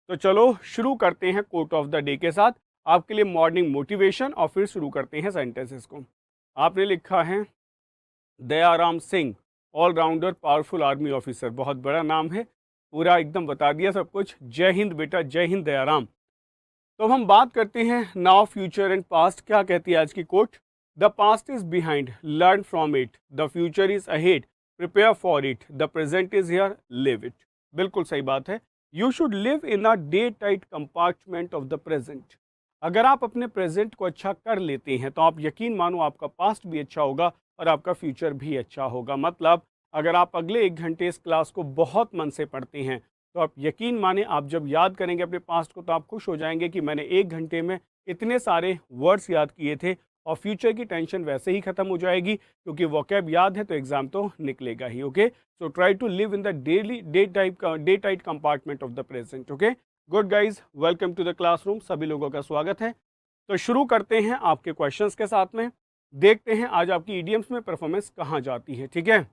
तो चलो शुरू करते हैं कोट ऑफ द डे के साथ, आपके लिए मॉर्निंग मोटिवेशन, और फिर शुरू करते हैं सेंटेंसेस को। आपने लिखा है Dayaram Singh, allrounder powerful army officer. बहुत बड़ा नाम है, पूरा एकदम बता दिया सब कुछ। जय हिंद बेटा, जय हिंद दयाराम। तो अब हम बात करते हैं नाउ, फ्यूचर एंड पास्ट। क्या कहती है आज की quote? The past is behind, learn from it. The future is ahead, prepare for it. The present is here, live it. बिल्कुल सही बात है। You should live in a day tight compartment of the present. अगर आप अपने present को अच्छा कर लेते हैं तो आप यकीन मानो आपका पास्ट भी अच्छा होगा और आपका फ्यूचर भी अच्छा होगा। मतलब अगर आप अगले 1 घंटे इस क्लास को बहुत मन से पढ़ते हैं तो आप यकीन माने, आप जब याद करेंगे अपने पास्ट को तो आप खुश हो जाएंगे कि मैंने 1 घंटे में इतने सारे वर्ड्स याद किए थे। और फ्यूचर की टेंशन वैसे ही खत्म हो जाएगी, क्योंकि वोकैब याद है तो एग्जाम तो निकलेगा ही। Okay, so try to live in the daily day tight compartment of the present. Okay, good guys, welcome to the classroom. सभी लोगों का स्वागत है। तो शुरू करते हैं आपके क्वेश्चंस के साथ में। देखते हैं आज आपकी ईडियम्स में परफॉर्मेंस कहाँ जाती है। ठीक है,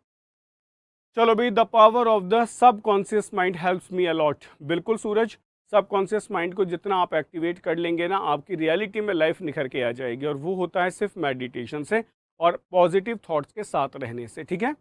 चलो भाई, the power of the subconscious mind helps me a lot. बिल्कुल सूरज, सबकॉन्शियस माइंड को जितना आप एक्टिवेट कर लेंगे ना, आपकी रियलिटी में लाइफ निखर के आ जाएगी। और वो होता है सिर्फ मेडिटेशन से और पॉजिटिव थॉट्स के साथ रहने से। ठीक है,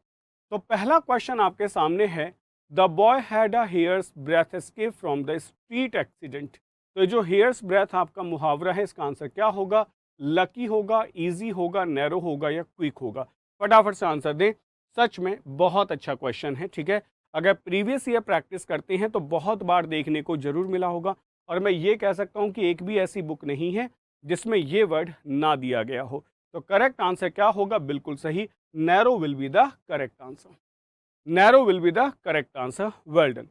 तो पहला क्वेश्चन आपके सामने है, the boy had a hair's breath escape from the street accident. तो ये जो हेयर्स ब्रेथ आपका मुहावरा है, इसका आंसर क्या होगा? लकी होगा, ईजी होगा, नैरो होगा या क्विक होगा? फटाफट से आंसर दें। सच में बहुत अच्छा क्वेश्चन है। ठीक है, अगर प्रीवियस ईयर प्रैक्टिस करते हैं तो बहुत बार देखने को जरूर मिला होगा। और मैं ये कह सकता हूँ कि एक भी ऐसी बुक नहीं है जिसमें ये वर्ड ना दिया गया हो। तो करेक्ट आंसर क्या होगा? बिल्कुल सही, narrow will be the correct answer. Narrow will be the correct answer. Well done.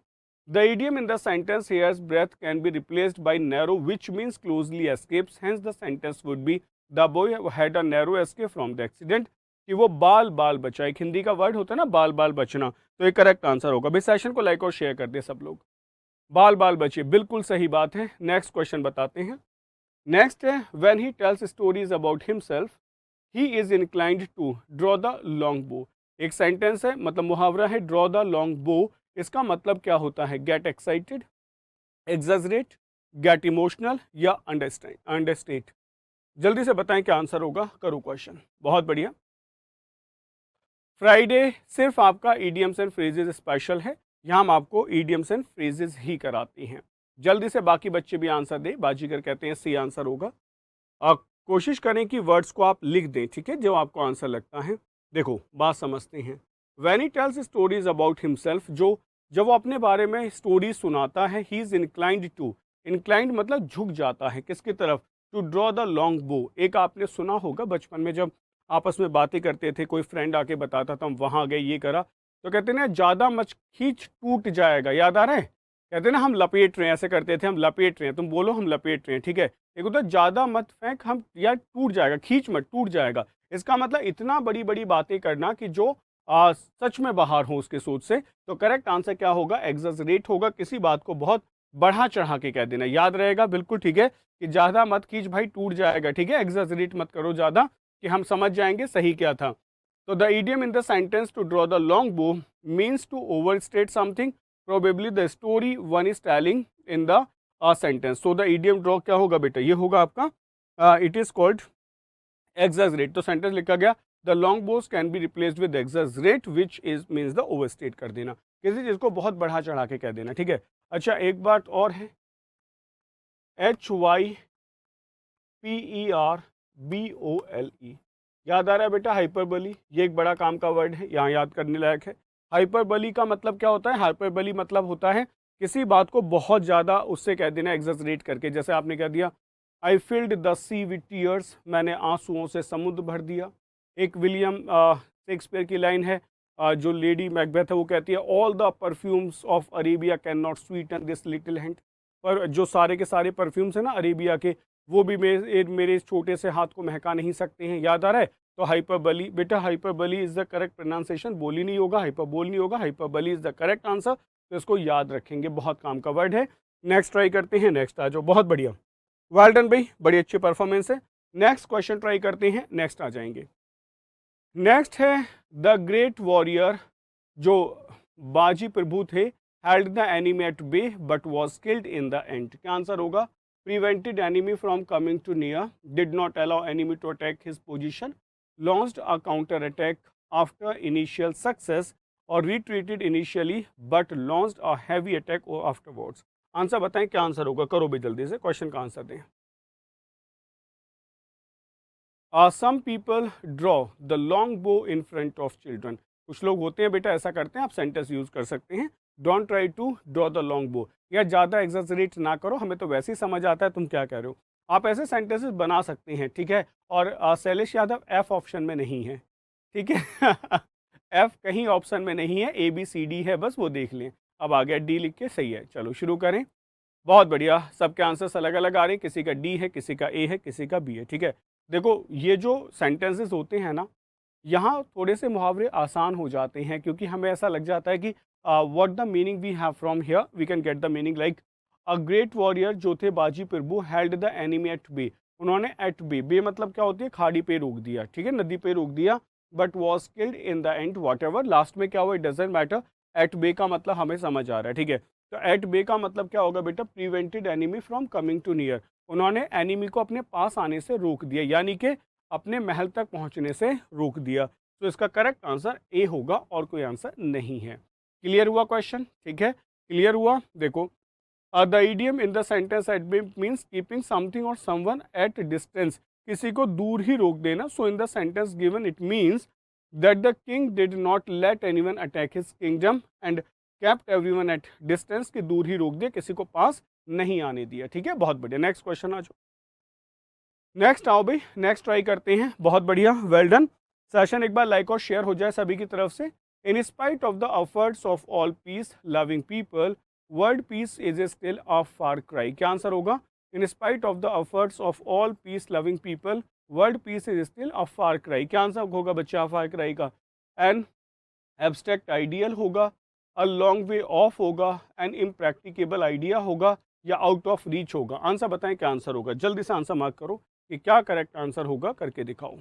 The idiom in the sentence here's breath can be replaced by narrow, which means closely escapes. Hence the sentence would be the boy had a narrow escape from the accident. कि वो बाल बाल बचा। एक हिंदी का word होता है ना, बाल बाल बचना, तो ये करेक्ट आंसर होगा। भाई सेशन को लाइक और शेयर कर दे सब लोग। बाल बाल बचे, बिल्कुल सही बात है। नेक्स्ट क्वेश्चन बताते हैं। नेक्स्ट है, when he tells stories about himself he is inclined to draw the long bow. एक सेंटेंस है, मतलब मुहावरा है ड्रॉ द लॉन्ग बो। इसका मतलब क्या होता है? Get excited, exaggerate, get emotional या अंडरस्टेट। जल्दी से बताएं क्या आंसर होगा। करो क्वेश्चन। बहुत बढ़िया। फ्राइडे सिर्फ आपका ईडियम्स एंड फ्रेजेस स्पेशल है। यहाँ हम आपको ईडियम्स एंड फ्रेजेस ही कराते हैं। जल्दी से बाकी बच्चे भी आंसर दें। बाजीगर कहते हैं सी आंसर होगा। कोशिश करें कि वर्ड्स को आप लिख दें। ठीक है, जो आपको आंसर लगता है। देखो बात समझते हैं। When he tells stories about himself, जो जब वो अपने बारे में स्टोरी सुनाता है, he is inclined to. Inclined मतलब झुक जाता है किसकी तरफ? To draw the long bow. एक आपने सुना होगा बचपन में जब आपस में बातें करते थे, कोई फ्रेंड आके बताता था हम वहाँ गए, ये करा, तो कहते ना ज़्यादा मच खींच टूट जाएगा। याद आ रहा है? कहते ना हम लपेट रहे हैं, ऐसे करते थे, हम लपेट रहे हैं। तुम बोलो हम लपेट रहे हैं। ठीक है, एक होता है ज़्यादा मत फेंक, हम यार टूट जाएगा, खींच मत टूट जाएगा। इसका मतलब इतना बड़ी बड़ी बातें करना कि जो सच में बाहर हो उसके सोच से। तो करेक्ट आंसर क्या होगा? एग्जैजरेट होगा। किसी बात को बहुत बढ़ा चढ़ा के कह देना। याद रहेगा बिल्कुल। ठीक है, कि ज़्यादा मत खींच भाई, टूट जाएगा। ठीक है, एग्जैजरेट मत करो ज़्यादा, कि हम समझ जाएंगे सही क्या था। तो the idiom in the sentence to draw the long bow means to overstate something, probably the story one is telling in the sentence. So the idiom draw क्या होगा बेटा? ये होगा आपका इट इज कॉल्ड exaggerate। तो sentence लिखा गया, the long bows can be replaced with exaggerate which is means the overstate कर देना, किसी चीज को बहुत बढ़ा चढ़ा के कह देना। ठीक है, अच्छा एक बात और है, HYPERBOLE। याद आ रहा है बेटा? हाइपरबली, ये एक बड़ा काम का वर्ड है, यहाँ याद करने लायक है। हाइपरबली का मतलब क्या होता है? हाइपरबली मतलब होता है किसी बात को बहुत ज़्यादा उससे कह देना, एग्जैजरेट करके। जैसे आपने कह दिया I filled the sea with tears, मैंने आंसुओं से समुद्र भर दिया। एक विलियम शेक्सपियर की लाइन है, जो लेडी मैकबेथ है वो कहती है all the perfumes of Arabia can not Sutton this little hand. पर जो सारे के सारे परफ्यूम्स हैं ना अरेबिया के, वो भी मेरे इस छोटे से हाथ को महका नहीं सकते हैं। याद आ रहा है? तो हाइपरबली बेटा, hyperbole is the correct pronunciation. बोली नहीं होगा, हाइपरबोल नहीं होगा, hyperbole is the correct answer. तो इसको याद रखेंगे, बहुत काम का वर्ड है। नेक्स्ट ट्राई करते हैं। नेक्स्ट आ जाओ। बहुत बढ़िया, वेल डन भाई, बड़ी अच्छी परफॉर्मेंस है। नेक्स्ट क्वेश्चन ट्राई करते हैं। नेक्स्ट आ जाएंगे। नेक्स्ट है द ग्रेट वॉरियर, जो बाजी प्रभु थे, held the enemy at bay but was killed in the end. क्या आंसर होगा? Prevented enemy from coming too near, did not allow enemy to attack his position, launched a counter attack after initial success, और retreated initially but launched a heavy attack afterwards. Answer बताएं क्या answer होगा? करो भी जल्दी से, question का answer दें। Some people draw the long bow in front of children. कुछ लोग होते हैं बेटा ऐसा करते हैं, आप सेंटेंस यूज कर सकते हैं, don't try to draw the long bow, या ज़्यादा एग्जैजरेट ना करो, हमें तो वैसे ही समझ आता है तुम क्या कह रहे हो। आप ऐसे सेंटेंसेस बना सकते हैं, ठीक है। और शैलेश यादव एफ ऑप्शन में नहीं है, ठीक है। एफ कहीं ऑप्शन में नहीं है, ABCD है, बस वो देख लें। अब आ गया डी लिख के, सही है। चलो शुरू करें। बहुत बढ़िया, सबके आंसर्स अलग अलग आ रहे हैं, किसी का डी है, किसी का ए है, किसी का बी है, ठीक है। देखो ये जो सेंटेंसेस होते हैं ना, यहाँ थोड़े से मुहावरे आसान हो जाते हैं, क्योंकि हमें ऐसा लग जाता है कि what the meaning we have from here we can get the meaning, like a great warrior जो थे Baji Prabhu held the enemy at bay, उन्होंने एट बे, बे मतलब क्या होती है? खाड़ी पे रोक दिया, ठीक है, नदी पे रोक दिया, but was killed in the end, whatever last में क्या हुआ, it doesn't matter. At bay का मतलब हमें समझ आ रहा है, ठीक है। तो एट बे का मतलब क्या होगा बेटा? Prevented enemy from coming too near, उन्होंने एनिमी को अपने पास आने से रोक दिया, यानी कि अपने महल तक पहुंचने से रोक दिया। तो इसका करेक्ट आंसर ए होगा, और कोई आंसर नहीं है। क्लियर हुआ क्वेश्चन? ठीक है, क्लियर हुआ। देखो the idiom in the sentence at bay means keeping something और समवन एट डिस्टेंस, किसी को दूर ही रोक देना। So in the sentence given it means that the king did not let anyone attack his kingdom and kept everyone at distance, की दूर ही रोक दिया, किसी को पास नहीं आने दिया, ठीक है। बहुत बढ़िया, नेक्स्ट क्वेश्चन आ जाओ। नेक्स्ट आओ भाई, नेक्स्ट ट्राई करते हैं। बहुत बढ़िया, वेल डन। सेशन एक बार लाइक और शेयर हो जाए सभी की तरफ से। In spite of the efforts of all peace loving people, world peace is still a far cry. क्या आंसर होगा? In spite of the efforts of all peace loving people, world peace is still a far cry. क्या answer होगा बच्चा फार cry का? An abstract ideal होगा, a long way of होगा, N impracticable idea होगा, या आउट ऑफ रीच होगा। Answer बताएं क्या आंसर होगा, जल्दी से आंसर मार्क करो कि क्या करेक्ट आंसर होगा, करके दिखाओ।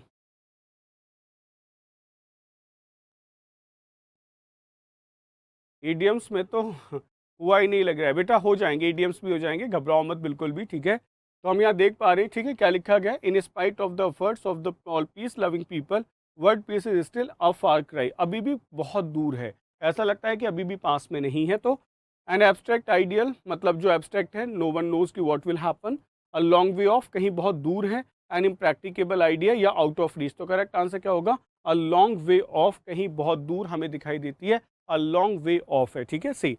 ईडियम्स में तो हुआ ही नहीं लग रहा है बेटा, हो जाएंगे, ईडियम्स भी हो जाएंगे, घबराओ मत बिल्कुल भी, ठीक है। तो हम यहाँ देख पा रहे हैं, ठीक है, क्या लिखा गया? In spite of the efforts of the all peace loving people, world peace is still a far cry, अभी भी बहुत दूर है, ऐसा लगता है कि अभी भी पास में नहीं है। तो एन एब्स्ट्रैक्ट आइडियल मतलब जो एब्स्ट्रैक्ट है, नो वन नोज की what will happen, a long way of कहीं बहुत दूर है, एन इम्प्रैक्टिकेबल आइडिया या आउट ऑफ रीच। तो करेक्ट आंसर क्या होगा? अ लॉन्ग वे ऑफ, कहीं बहुत दूर हमें दिखाई देती है, a long way off है, ठीक है। सी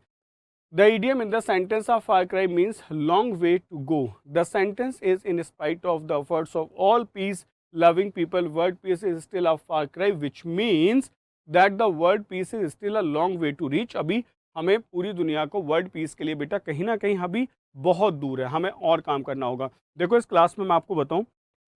the idiom in the sentence of far cry means long way to go. The sentence is in spite of the efforts of all peace loving people, world peace is still a far cry, which means that the world peace is still a long way to reach. अभी हमें पूरी दुनिया को world peace के लिए बेटा कहीं ना कहीं अभी बहुत दूर है, हमें और काम करना होगा। देखो इस क्लास में मैं आपको बताऊं,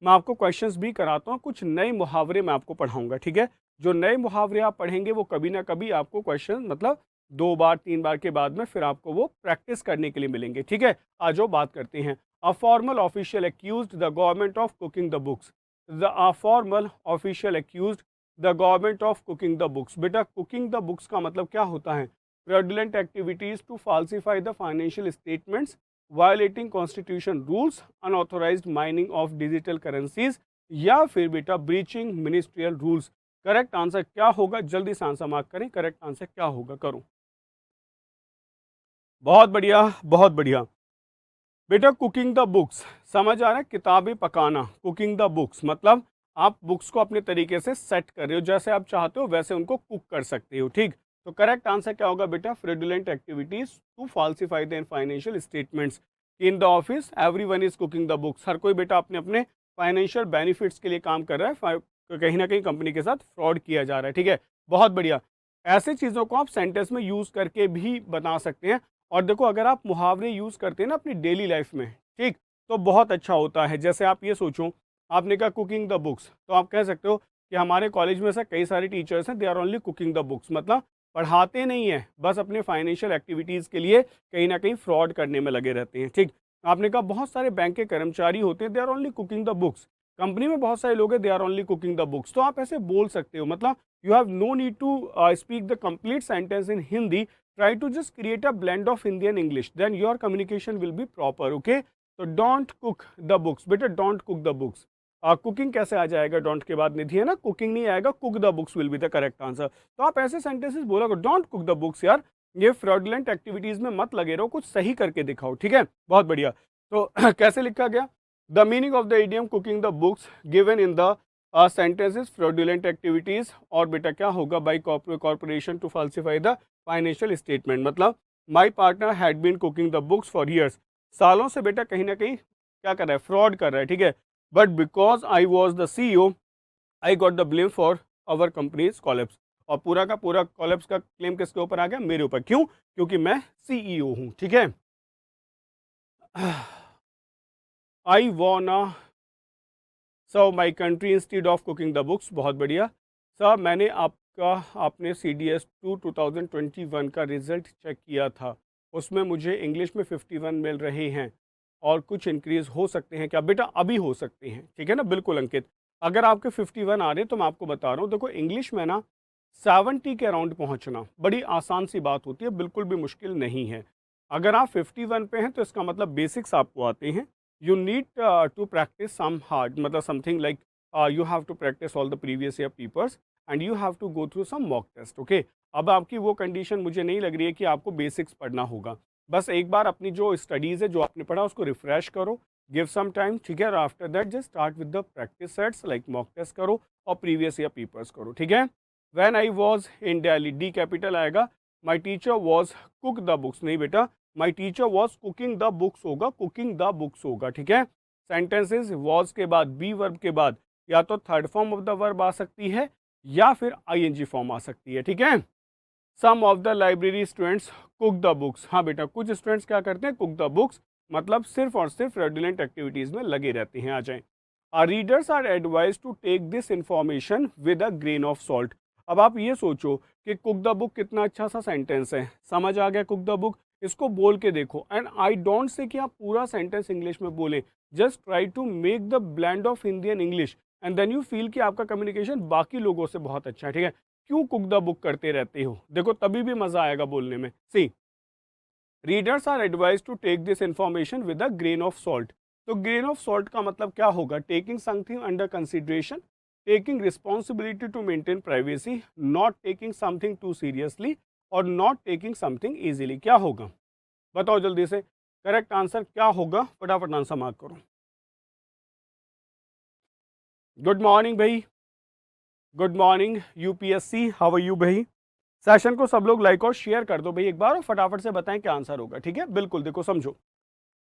मैं आपको क्वेश्चंस भी कराता हूँ, कुछ नए मुहावरे मैं आपको पढ़ाऊंगा, ठीक है। जो नए मुहावरे आप पढ़ेंगे वो कभी ना कभी आपको क्वेश्चन मतलब 2 बार 3 बार के बाद में फिर आपको वो प्रैक्टिस करने के लिए मिलेंगे, ठीक है। आज जो बात करते हैं, a formal official accused the government of cooking the books, the a formal official accused the government of cooking the books. बेटा कुकिंग द बुक्स का मतलब क्या होता है? Fraudulent activities to falsify the financial statements, violating constitution rules, unauthorised mining of digital currencies, या फिर बेटा breaching ministerial rules. Correct answer क्या होगा? जल्दी से आंसर मार्क करें, करेक्ट आंसर क्या होगा, करो। बहुत बढ़िया, बहुत बढ़िया। बेटा कुकिंग द बुक्स समझ आ रहा है, किताबें पकाना। कुकिंग द बुक्स मतलब आप बुक्स को अपने तरीके से सेट कर रहे हो, जैसे आप चाहते हो वैसे उनको कुक कर सकते हो, ठीक। तो करेक्ट आंसर क्या होगा बेटा? Fraudulent activities to falsify the financial statements in the office, everyone is cooking the books. हर कोई बेटा अपने अपने फाइनेंशियल बेनिफिट्स के लिए काम कर रहा है, कहीं ना कहीं कंपनी के साथ फ्रॉड किया जा रहा है, ठीक है। बहुत बढ़िया, ऐसे चीज़ों को आप सेंटेंस में यूज़ करके भी बता सकते हैं। और देखो अगर आप मुहावरे यूज़ करते हैं ना अपनी डेली लाइफ में, ठीक, तो बहुत अच्छा होता है। जैसे आप ये सोचो, आपने कहा कुकिंग द बुक्स, तो आप कह सकते हो कि हमारे कॉलेज में से कई सारे टीचर्स हैं, they are only cooking the books, मतलब पढ़ाते नहीं हैं, बस अपने फाइनेंशियल एक्टिविटीज़ के लिए कहीं ना कहीं फ्रॉड करने में लगे रहते हैं, ठीक। आपने कहा बहुत सारे बैंक के कर्मचारी होते हैं, they are only cooking the books, company में बहुत सारे लोग हैं, they are only cooking the books. तो आप ऐसे बोल सकते हो, मतलब you have no need to speak the complete sentence in Hindi, try to just create a blend of Hindi and English, then your communication will be proper. Okay, तो don't cook the books, बेटा don't cook the books. Cooking कैसे आ जाएगा don't के बाद निधि, है ना, cooking नहीं आएगा, cook the books will be the correct answer. तो आप ऐसे सेंटेंसेस बोला करो, डोंट कुक द बुक्स यार, ये फ्रॉडलेंट एक्टिविटीज में मत लगे रहो, कुछ सही करके दिखाओ. ठीक है, बहुत बढ़िया. तो कैसे लिखा गया, the meaning of the idiom cooking the books given in the sentences fraudulent activities, और बेटा क्या होगा, by corporation to falsify the financial statement. मतलब my partner had been cooking the books for years, सालों से बेटा कहीं ना कहीं क्या कर रहा है, फ्रॉड कर रहा है. ठीक है, but because I was the CEO I got the blame for our company's collapse. और पूरा का पूरा कॉलेप्स का क्लेम किसके ऊपर आ गया, मेरे ऊपर. क्यों, क्योंकि मैं CEO हूं. ठीक है, I wanna serve my country instead of cooking the books. बहुत बढ़िया सर, मैंने आपने CDS 2021 का रिजल्ट चेक किया था, उसमें मुझे इंग्लिश में 51 मिल रहे हैं और कुछ इंक्रीज हो सकते हैं क्या, बेटा अभी हो सकते हैं. ठीक है ना, बिल्कुल अंकित, अगर आपके 51 आ रहे हैं तो मैं आपको बता रहा हूँ, देखो इंग्लिश में ना 70 के अराउंड पहुँचना बड़ी आसान सी बात होती है, बिल्कुल भी मुश्किल नहीं है. अगर आप 51 पे हैं तो इसका मतलब बेसिक्स आपको आते हैं. You need to practise some hard, मतलब something like you have to practise all the previous year papers and you have to go through some mock test. Okay, अब आपकी वो कंडीशन मुझे नहीं लग रही है कि आपको बेसिक्स पढ़ना होगा. बस एक बार अपनी जो स्टडीज़ है, जो आपने पढ़ा, उसको रिफ्रेश करो, गिव सम टाइम. ठीक है, और after that just start with the practice sets like mock test करो और प्रीवियस ईयर पेपर्स करो. ठीक है, when I was in Delhi, the capital आएगा, my teacher was cook the books, नहीं बेटा, my teacher was cooking the books होगा, cooking the books होगा. ठीक है, सेंटेंसेस वाज के बाद बी वर्ब के बाद या तो third form of the verb आ सकती है या फिर ING फॉर्म आ सकती है. ठीक है, some of the library students cook the books. हाँ बेटा, कुछ स्टूडेंट्स क्या करते हैं, कुक द बुक्स, मतलब सिर्फ और सिर्फ फ्रॉडुलेंट एक्टिविटीज में लगे रहते हैं. आ जाएं, our readers are advise to take this information with a grain of salt. अब आप ये सोचो कि कुक द बुक कितना अच्छा सा सेंटेंस है, समझ आ गया, कुक द बुक, इसको बोल के देखो. एंड आई डोंट से कि आप पूरा सेंटेंस इंग्लिश में बोलें, just try to make the blend of Hindi and English and then you feel कि आपका कम्युनिकेशन बाकी लोगों से बहुत अच्छा है. ठीक है, क्यों कुक द बुक करते रहते हो, देखो तभी भी मजा आएगा बोलने में. See, readers are advise to take this information with a grain of salt. तो ग्रेन ऑफ सॉल्ट का मतलब क्या होगा, taking something under consideration, taking responsibility to maintain privacy, not taking something too seriously और नॉट टेकिंग समथिंग इजीली. क्या होगा बताओ जल्दी से, करेक्ट आंसर क्या होगा, फटाफट आंसर मार्क करो. गुड मॉर्निंग भाई, good morning UPSC, how are you भाई. सेशन को सब लोग लाइक और शेयर कर दो भाई एक बार और फटाफट से बताएं क्या आंसर होगा. ठीक है, बिल्कुल देखो समझो,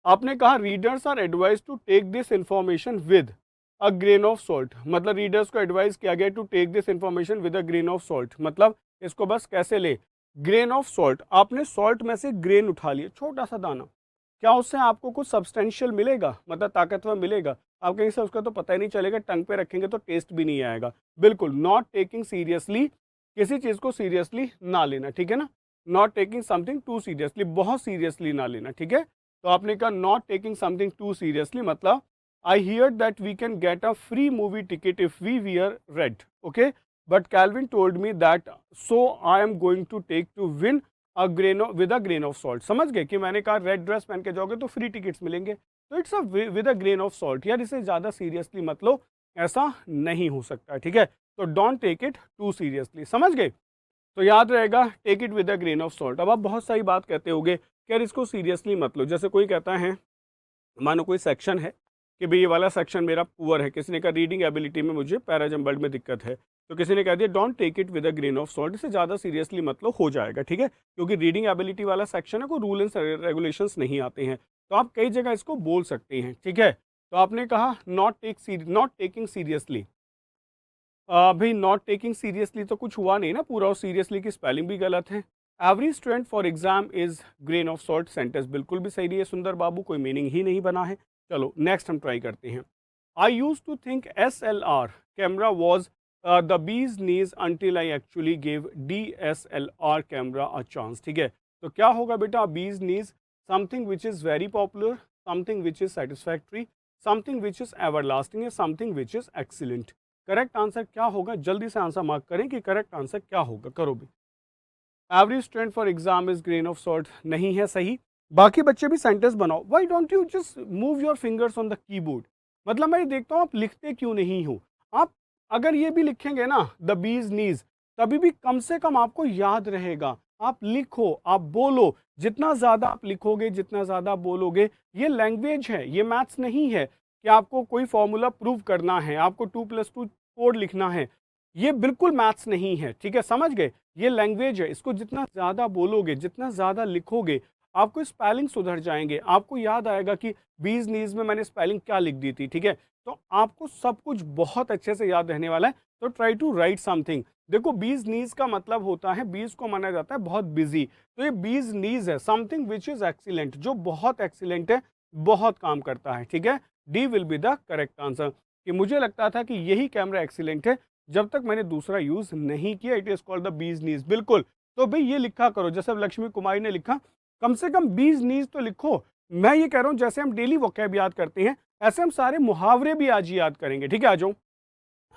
आपने कहा readers are advise to take this information with a grain of salt, मतलब रीडर्स को एडवाइस किया गया to take this information with a grain of salt, मतलब इसको बस कैसे ले, ग्रेन ऑफ सॉल्ट. आपने सॉल्ट में से ग्रेन उठा लिया, छोटा सा दाना, क्या उससे आपको कुछ सब्सटेंशियल मिलेगा, मतलब ताकतवर मिलेगा, आप कहीं से उसका तो पता ही नहीं चलेगा, टंग पे रखेंगे तो टेस्ट भी नहीं आएगा. बिल्कुल, नॉट टेकिंग सीरियसली, किसी चीज़ को सीरियसली ना लेना. ठीक है ना, not taking something too seriously, बहुत सीरियसली ना लेना. ठीक है, तो आपने कहा not taking something too seriously, मतलब I hear that we can get a free movie ticket if we wear red. Okay, but Calvin told me that, so I am going to take to win a grain with a grain of salt. समझ गए कि मैंने कहा red dress पहन के जाओगे तो free tickets मिलेंगे, तो it's a with a grain of salt यार, इसे ज़्यादा सीरियसली मत लो, ऐसा नहीं हो सकता. ठीक है, तो don't take it too seriously. समझ गए, तो याद रहेगा take it with a grain of salt. अब आप बहुत सारी बात कहते होगे कि यार इसको सीरियसली मत लो, जैसे कोई कहता है, मानो कोई सेक्शन है कि भाई ये वाला सेक्शन मेरा पुअर है, किसी ने कहा रीडिंग एबिलिटी में मुझे पैराजम्बल्ड में दिक्कत है, तो किसी ने कह दिया don't take it with a grain of salt, इसे ज़्यादा सीरियसली मत लो, हो जाएगा. ठीक है, क्योंकि रीडिंग एबिलिटी वाला सेक्शन है, कोई रूल एंड रेगुलेशंस नहीं आते हैं, तो आप कई जगह इसको बोल सकते हैं. ठीक है, तो आपने कहा नॉट टेकिंग सीरियसली, भाई नॉट टेकिंग सीरियसली तो कुछ हुआ नहीं ना पूरा, और सीरियसली की स्पेलिंग भी गलत है. Every student for exam is grain of salt, sentence बिल्कुल भी सही नहीं है सुंदर बाबू, कोई मीनिंग ही नहीं बना है. चलो नेक्स्ट हम ट्राई करते हैं. I use to think SLR camera was the bees knees until I actually give DSLR camera a chance. ठीक है, तो क्या होगा बेटा, bees knees something which is very popular, something which is satisfactory, something which is everlasting, something which is excellent. Correct answer क्या होगा, जल्दी से आंसर मार्क करें कि करेक्ट आंसर क्या होगा, करो भी. Every student for exam is grain of salt नहीं है सही। बाकी बच्चे भी सेंटेंस बनाओ। Why don't you just move your fingers on the keyboard. मतलब मैं देखता हूँ आप लिखते क्यों नहीं हो। आप अगर ये भी लिखेंगे ना द बीज नीज, तभी भी कम से कम आपको याद रहेगा। आप लिखो, आप बोलो। जितना ज़्यादा आप लिखोगे, जितना ज़्यादा बोलोगे, ये लैंग्वेज है, ये मैथ्स नहीं है कि आपको कोई फॉर्मूला प्रूव करना है, आपको 2+2 कोड लिखना है। ये बिल्कुल मैथ्स नहीं है, ठीक है, समझ गए। ये लैंग्वेज है, इसको जितना ज़्यादा बोलोगे, जितना ज़्यादा लिखोगे, आपको स्पेलिंग सुधर जाएंगे। आपको याद आएगा कि बीज नीज में मैंने स्पेलिंग क्या लिख दी थी, ठीक है। तो आपको सब कुछ बहुत अच्छे से याद रहने वाला है। तो ट्राई टू राइट समथिंग। देखो बीज नीज का मतलब होता है, बीज को माना जाता है बहुत बिजी। तो ये बीज नीज है, समथिंग विच इज एक्सीलेंट, जो बहुत एक्सीलेंट है, बहुत काम करता है, ठीक है। D will be the correct answer. कि मुझे लगता था कि यही कैमरा एक्सीलेंट है जब तक मैंने दूसरा यूज नहीं किया। It is called the bees नीज। बिल्कुल। तो भाई ये लिखा करो, जैसे लक्ष्मी कुमारी ने लिखा, कम से कम बीज नीज तो लिखो। मैं ये कह रहा हूं जैसे हम डेली वोकैब याद करते हैं, ऐसे हम सारे मुहावरे भी आज याद करेंगे, ठीक है। आ जाओ।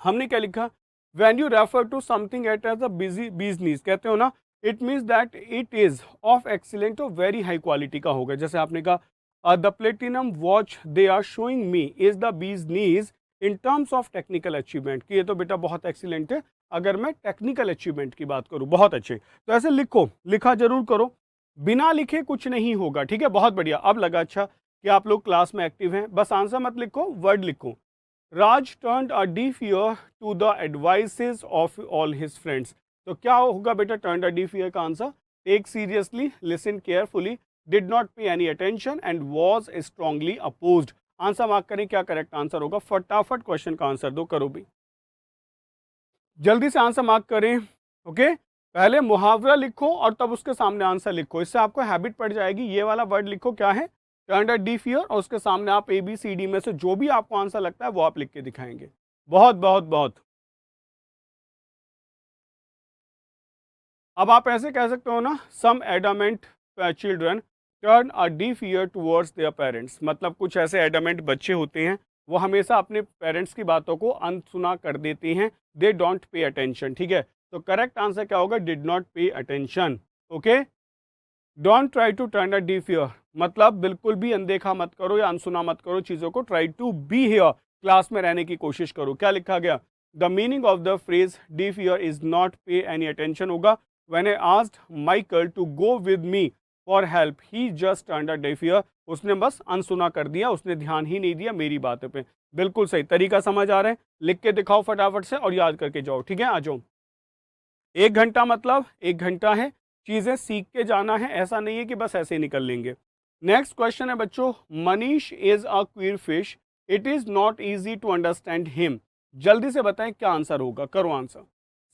हमने क्या लिखा, when you refer to something at as a busy bees knees, कहते हो ना, it means that it is of excellent और वेरी हाई क्वालिटी का होगा। जैसे आपने कहा the platinum watch they are showing me is the bees knees in terms of technical achievement, कि ये तो बेटा बहुत एक्सीलेंट है अगर मैं टेक्निकल अचीवमेंट की बात करूं। बहुत अच्छे। तो ऐसे लिखो, लिखा जरूर करो, बिना लिखे कुछ नहीं होगा, ठीक है। बहुत बढ़िया। अब लगा अच्छा कि आप लोग क्लास में एक्टिव हैं। बस आंसर मत लिखो, वर्ड लिखो। राज turned a deaf ear to the advices of all his friends। तो क्या होगा बेटा turned a deaf ear का answer? Take seriously, listen carefully, did not pay any attention and was strongly opposed। Answer mark करें, क्या correct answer होगा। फटाफट question का आंसर दो, करो भी जल्दी से आंसर मार्क करें। ओके, पहले मुहावरा लिखो और तब उसके सामने आंसर लिखो। इससे आपको हैबिट पड़ जाएगी। ये वाला वर्ड लिखो, क्या है, टर्न्ड अ डीफ ईयर, और उसके सामने आप ABCD में से जो भी आपको आंसर लगता है वो आप लिख के दिखाएंगे। बहुत बहुत बहुत। अब आप ऐसे कह सकते हो ना, some adamant children turn a deaf ear towards their parents. मतलब कुछ ऐसे एडामेंट बच्चे होते हैं, वो हमेशा अपने पेरेंट्स की बातों को अनसुना कर देते हैं। दे डोंट पे अटेंशन, ठीक है। तो करेक्ट आंसर क्या होगा, did not pay attention. Okay, don't try to turn a deaf ear, मतलब बिल्कुल भी अनदेखा मत करो या अनसुना मत करो चीज़ों को। Try to be here, class में रहने की कोशिश करो। क्या लिखा गया, the meaning of the phrase deaf ear is not pay any attention होगा, when I asked Michael to go with me for help he just turned a deaf ear. उसने बस अनसुना कर दिया, उसने ध्यान ही नहीं दिया मेरी बातों पे। बिल्कुल सही तरीका समझ आ रहा है। लिख के दिखाओ फटाफट से और याद करके जाओ, ठीक है। आ जाओ। 1 घंटा मतलब 1 घंटा है, चीजें सीख के जाना है, ऐसा नहीं है कि बस ऐसे ही निकल लेंगे। नेक्स्ट क्वेश्चन है बच्चों, Manish is a queer fish, it is not easy to understand him. जल्दी से बताएं क्या आंसर होगा, करो answer.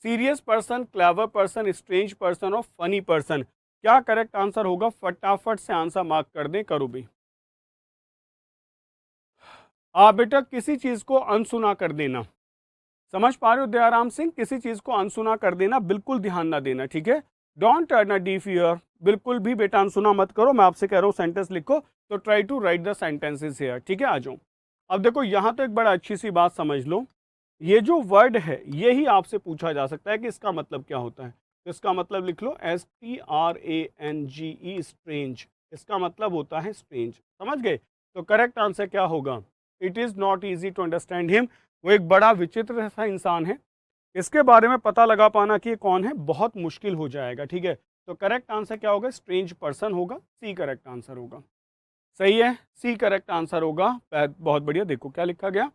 Serious person, clever person, strange person और फनी पर्सन, क्या करेक्ट आंसर होगा। फटाफट से आंसर मार्क कर दें, करो भी। आप बेटा किसी चीज को अनसुना कर देना, समझ पा रहे हो दयाराम सिंह, किसी चीज को अनसुना कर देना, बिल्कुल ध्यान ना देना, ठीक है। Don't turn a deaf year, बिल्कुल भी बेटा अनसुना मत करो। मैं आपसे कह रहा हूँ सेंटेंस लिखो, तो try to write the sentences here, ठीक है। आ जाओ। अब देखो यहाँ तो एक बड़ा अच्छी सी बात समझ लो, ये जो वर्ड है यही आपसे पूछा जा सकता है कि इसका मतलब क्या होता है। तो इसका मतलब लिख लो STRANGE, स्ट्रेंज। इसका मतलब होता है स्ट्रेंज, समझ गए। तो करेक्ट आंसर क्या होगा, it is not easy to understand him. वो एक बड़ा विचित्र सा इंसान है, इसके बारे में पता लगा पाना कि ये कौन है बहुत मुश्किल हो जाएगा, ठीक है। तो करेक्ट आंसर क्या होगा, स्ट्रेंज पर्सन होगा। सी करेक्ट आंसर होगा। सही है, सी करेक्ट आंसर होगा। बहुत बढ़िया। देखो क्या लिखा गया,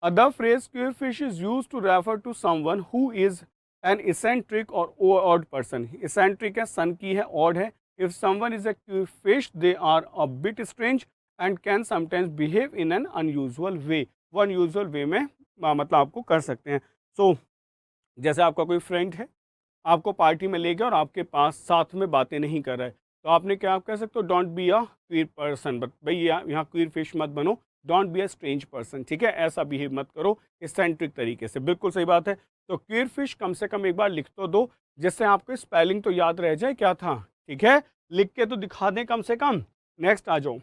the phrase queer fish is use to refer to someone who is an eccentric और ऑड पर्सन। इसेंट्रिक है, सन की है, ऑड है। If someone is a queer fish they are a bit strange and can sometimes behave in an unusual way. वो unusual वे में मतलब आपको कर सकते हैं। सो जैसे आपका कोई फ्रेंड है, आपको पार्टी में ले गया और आपके पास साथ में बातें नहीं कर रहा है, तो आपने क्या आप कह सकते हो, don't be a queer person. But भाई यहाँ क्वीर फिश मत बनो, don't be a strange person, ठीक है। ऐसा बिहेव मत करो इसेंट्रिक तरीके से, बिल्कुल सही बात है। तो क्वीर फिश कम से कम एक बार लिख तो दो, जिससे आपको स्पेलिंग तो याद रह जाए क्या था, ठीक है। लिख के तो दिखा दें कम से कम। नेक्स्ट आ जाओ,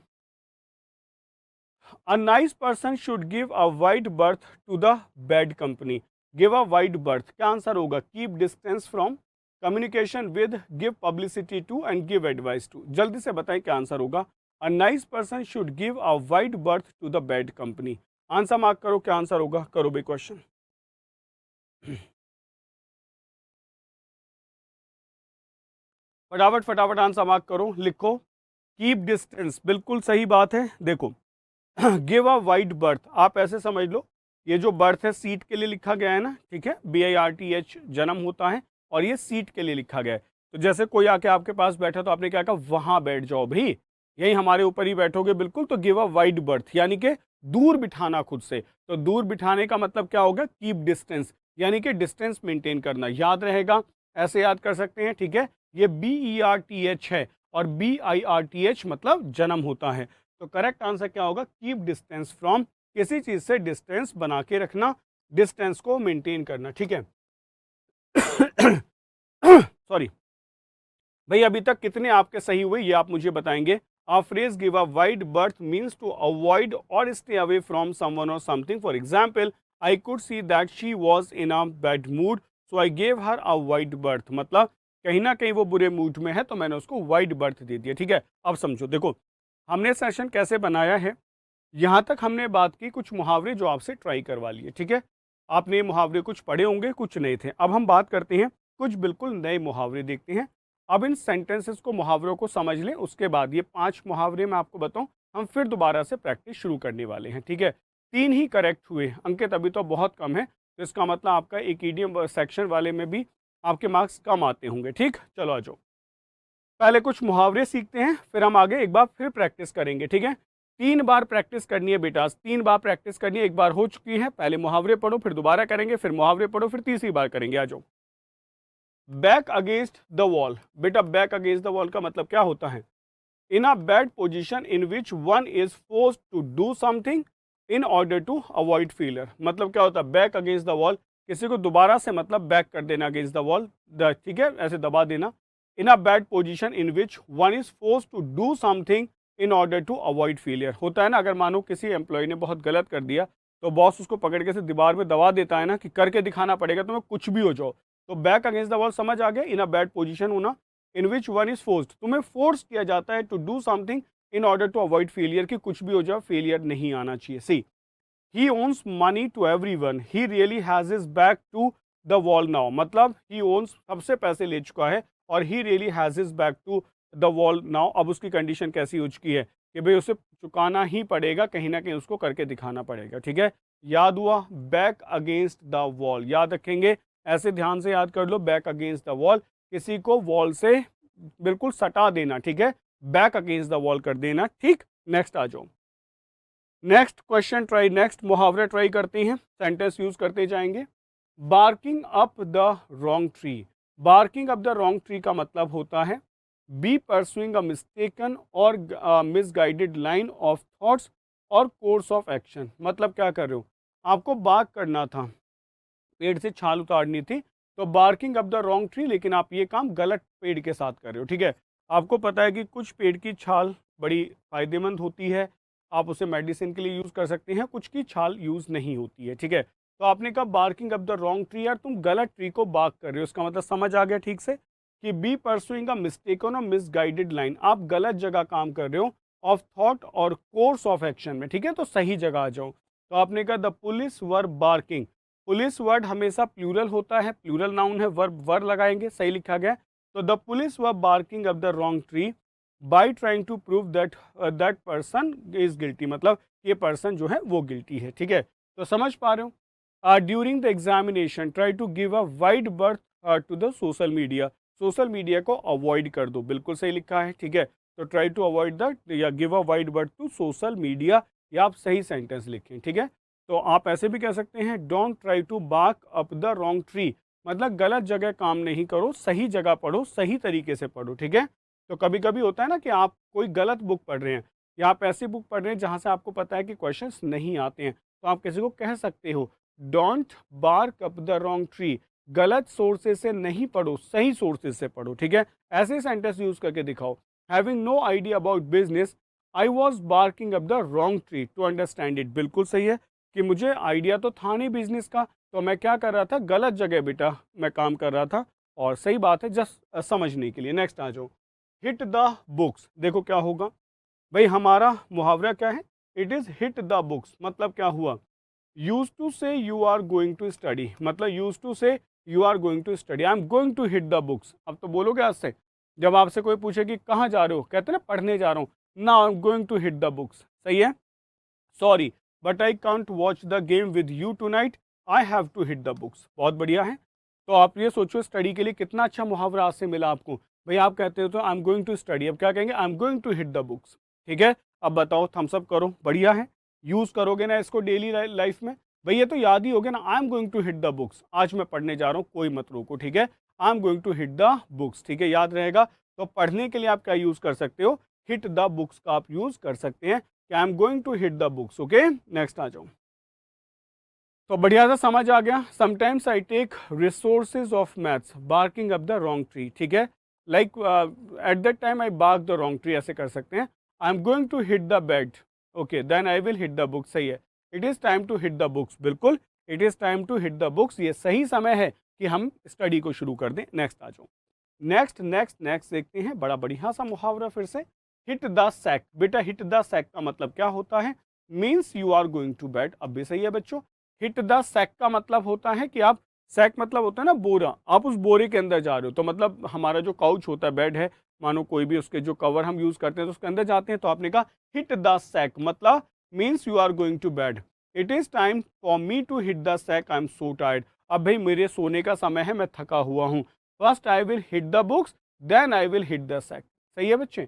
A nice person should give a wide berth to the bad company. Give a wide berth, क्या आंसर होगा, keep distance from communication with, give publicity to and give advice to. जल्दी से बताएं क्या आंसर होगा। A nice person should give a wide berth to the bad company. Answer mark करो, क्या answer होगा, करो भाई क्वेश्चन। फटाफट फटाफट आंसर मार्क करो, लिखो। कीप डिस्टेंस, बिल्कुल सही बात है। देखो, गिव अ वाइड बर्थ, आप ऐसे समझ लो, ये जो बर्थ है सीट के लिए लिखा गया है ना, ठीक है, BIRTH जन्म होता है, और ये सीट के लिए लिखा गया है। तो जैसे कोई आके आपके पास बैठा तो आपने क्या कहा, वहां बैठ जाओ भाई, यही हमारे ऊपर ही बैठोगे, बिल्कुल। तो गिव अ वाइड बर्थ यानी कि दूर बिठाना खुद से। तो दूर बिठाने का मतलब क्या होगा, कीप डिस्टेंस, यानी कि डिस्टेंस मेंटेन करना। याद रहेगा, ऐसे याद कर सकते हैं, ठीक है। ये BERTH है और BIRTH मतलब जन्म होता है। तो करेक्ट आंसर क्या होगा, कीप डिस्टेंस फ्रॉम, किसी चीज से डिस्टेंस बना के रखना, डिस्टेंस को मेंटेन करना, ठीक है। सॉरी भाई, अभी तक कितने आपके सही हुए ये आप मुझे बताएंगे। A phrase give a wide berth means to avoid और स्टे अवे फ्रॉम समवन और something. For example, I could see that she was in a bad mood, so I gave her a wide berth. मतलब कहीं ना कहीं वो बुरे mood में है तो मैंने उसको वाइड बर्थ दे दिया, ठीक है। अब समझो, देखो हमने सेशन कैसे बनाया है। यहाँ तक हमने बात की कुछ मुहावरे जो आपसे ट्राई करवा लिए, ठीक है। आपने ये मुहावरे कुछ पढ़े होंगे, कुछ नहीं थे। अब हम बात करते हैं कुछ बिल्कुल नए मुहावरे देखते हैं। अब इन सेंटेंसेस को, मुहावरों को समझ लें, उसके बाद ये 5 मुहावरे मैं आपको बताऊं, हम फिर दोबारा से प्रैक्टिस शुरू करने वाले हैं, ठीक है। 3 ही करेक्ट हुए, अंकित अभी तो बहुत कम है, तो इसका मतलब आपका एक ईडीएम सेक्शन वाले में भी आपके मार्क्स कम आते होंगे, ठीक। चलो आ जाओ, पहले कुछ मुहावरे सीखते हैं, फिर हम आगे एक बार फिर प्रैक्टिस करेंगे, ठीक है। 3 बार प्रैक्टिस करनी है बेटा, 3 बार प्रैक्टिस करनी है। एक बार हो चुकी है, पहले मुहावरे पढ़ो, फिर दोबारा करेंगे, फिर मुहावरे पढ़ो, फिर तीसरी बार करेंगे। आ जाओ। बैक अगेंस्ट द वॉल, बेटा बैक अगेंस्ट द वॉल का मतलब क्या होता है, in a bad position in which one is forced to do something in order to avoid failure. मतलब क्या होता है, बैक अगेंस्ट द वॉल, किसी को दोबारा से मतलब बैक कर देना अगेंस्ट द वॉल, ठीक है, ऐसे दबा देना। In a bad position in which one is forced to do something in order to avoid failure. होता है ना, अगर मानो किसी एम्प्लॉय ने बहुत गलत कर दिया तो बॉस उसको पकड़ के से दीवार में दबा देता है ना, कि करके दिखाना पड़ेगा तुम्हें, कुछ भी हो जाओ। तो बैक अगेंस्ट द वॉल समझ आ गया, इन अ बैड पोजिशन होना, in which one is forced, तुम्हें फोर्स किया जाता है to do something in order to avoid failure, कि कुछ भी हो जाए फेलियर नहीं आना चाहिए। See, he owns money to everyone, he really has his back to the wall now. मतलब ही ओन्स, सबसे पैसे ले चुका है, और he really has his back to the wall now. अब उसकी कंडीशन कैसी हो चुकी है कि भाई उसे चुकाना ही पड़ेगा, कहीं ना कहीं उसको करके दिखाना पड़ेगा, ठीक है। याद हुआ, बैक अगेंस्ट द वॉल, याद रखेंगे, ऐसे ध्यान से याद कर लो, बैक अगेंस्ट द वॉल, किसी को वॉल से बिल्कुल सटा देना, ठीक है, बैक अगेंस्ट द वॉल कर देना, ठीक। नेक्स्ट आ जाओ, नेक्स्ट क्वेश्चन ट्राई, नेक्स्ट मुहावरा ट्राई करते हैं, सेंटेंस यूज करते जाएंगे। Barking up the wrong tree, barking up the wrong tree का मतलब होता है बी परसुइंग अ मिस्टेकन और मिसगाइडेड लाइन ऑफ थॉट्स और कोर्स ऑफ एक्शन। मतलब क्या कर रहे हो, आपको बार्क करना था, पेड़ से छाल उतारनी थी, तो barking up the wrong tree, लेकिन आप ये काम गलत पेड़ के साथ कर रहे हो, ठीक है। आपको पता है कि कुछ पेड़ की छाल बड़ी फायदेमंद होती है, आप उसे मेडिसिन के लिए यूज़ कर सकते हैं, कुछ की छाल यूज़ नहीं होती है, ठीक है। तो आपने कहा barking up the wrong tree, यार तुम गलत ट्री को बार्क कर रहे हो, इसका मतलब समझ आ गया ठीक से, कि बी परसुइंग अ मिस्टेकन और मिसगाइडेड लाइन, आप गलत जगह काम कर रहे हो, ऑफ थॉट और कोर्स ऑफ एक्शन में, ठीक है। तो सही जगह आ जाओ। तो आपने कहा the police were barking, police word हमेशा प्लूरल होता है, प्लूरल नाउन है, वर्ब वर लगाएंगे, सही लिखा गया। तो the police were barking up the wrong tree by trying to prove that that person is guilty. मतलब ये पर्सन जो है वो गिल्टी है, ठीक है। तो समझ पा रहे हो। During the examination try to give a wide berth to the social media, social media को अवॉइड कर दो, बिल्कुल सही लिखा है, ठीक है। तो ट्राई टू अवॉइड दैट या give a wide berth to social media, या आप सही सेंटेंस लिखें, ठीक है। तो आप ऐसे भी कह सकते हैं, don't try to bark up the wrong tree, मतलब गलत जगह काम नहीं करो, सही जगह पढ़ो, सही तरीके से पढ़ो, ठीक है। तो कभी कभी होता है ना कि आप कोई गलत बुक पढ़ रहे हैं, या आप ऐसी बुक पढ़ रहे हैं जहाँ से आपको पता है कि क्वेश्चंस नहीं आते हैं, तो आप किसी को कह सकते हो, don't bark up the wrong tree, गलत सोर्सेज से नहीं पढ़ो, सही सोर्सेज से पढ़ो, ठीक है। ऐसे सेंटेंस यूज करके दिखाओ। Having no idea about business, I was barking up the wrong tree to understand it, बिल्कुल सही है, कि मुझे आइडिया तो था नहीं बिजनेस का, तो मैं क्या कर रहा था, गलत जगह बेटा मैं काम कर रहा था, और सही बात है जस्ट समझने के लिए। नेक्स्ट आ जाओ, हिट द बुक्स। देखो क्या होगा भाई, हमारा मुहावरा क्या है, it is hit the books. मतलब क्या हुआ, use to say you are going to study, मतलब use to say you are going to study, I am going to hit the books. अब तो बोलोगे आज से, जब आपसे कोई पूछे कि कहाँ जा रहे हो, कहते हैं ना पढ़ने जा रहा हूँ, ना I am going to hit the books. सही है, sorry but I can't watch the game with you tonight, I have to hit the books. बहुत बढ़िया है। तो आप ये सोचो स्टडी के लिए कितना अच्छा मुहावरा आज से मिला आपको। भाई आप कहते हो तो I am going to study, अब क्या कहेंगे, I am going to hit the books. ठीक है, अब बताओ, थम्स अप करो, बढ़िया है। यूज़ करोगे ना इसको डेली लाइफ में, भाई ये तो याद ही हो गया ना, I am going to hit the books, आज मैं पढ़ने जा रहा हूँ, कोई मत रोको। ठीक है, I am going to hit the books. ठीक है, याद रहेगा। तो पढ़ने के लिए आप क्या यूज़ कर सकते हो, हिट द बुक्स का आप यूज़ कर सकते हैं कि I am going to hit the books. Okay, next आ जाओ। तो बढ़िया सा समझ आ गया। Sometimes I take resources of maths barking up the wrong tree. ठीक है, like at that time I bark the wrong tree, ऐसे कर सकते हैं। I am going to hit the bed, okay then I will hit the book. सही है, it is time to hit the books, बिल्कुल it is time to hit the books, ये सही समय है कि हम स्टडी को शुरू कर दें। नेक्स्ट आ जाओ, नेक्स्ट नेक्स्ट नेक्स्ट देखते हैं, बड़ा बढ़िया सा मुहावरा फिर से, हिट द सैक। बेटा हिट द सैक का मतलब क्या होता है, means you are going to bed. अब भी सही है बच्चों, हिट द सैक का मतलब होता है कि आप, सैक मतलब होता है ना बोरा, आप उस बोरे के अंदर जा रहे हो। तो मतलब हमारा जो काउच होता है, बेड है, मानो कोई भी, उसके जो कवर हम यूज़ करते हैं तो उसके अंदर जाते हैं। तो आपने कहा हिट द सैक, मतलब means you are going to bed, it is time for me to hit the sack, I am so tired. अब भाई मेरे सोने का समय है, मैं थका हुआ हूँ। First I will hit the books then I will hit the sack. सही है बच्चे,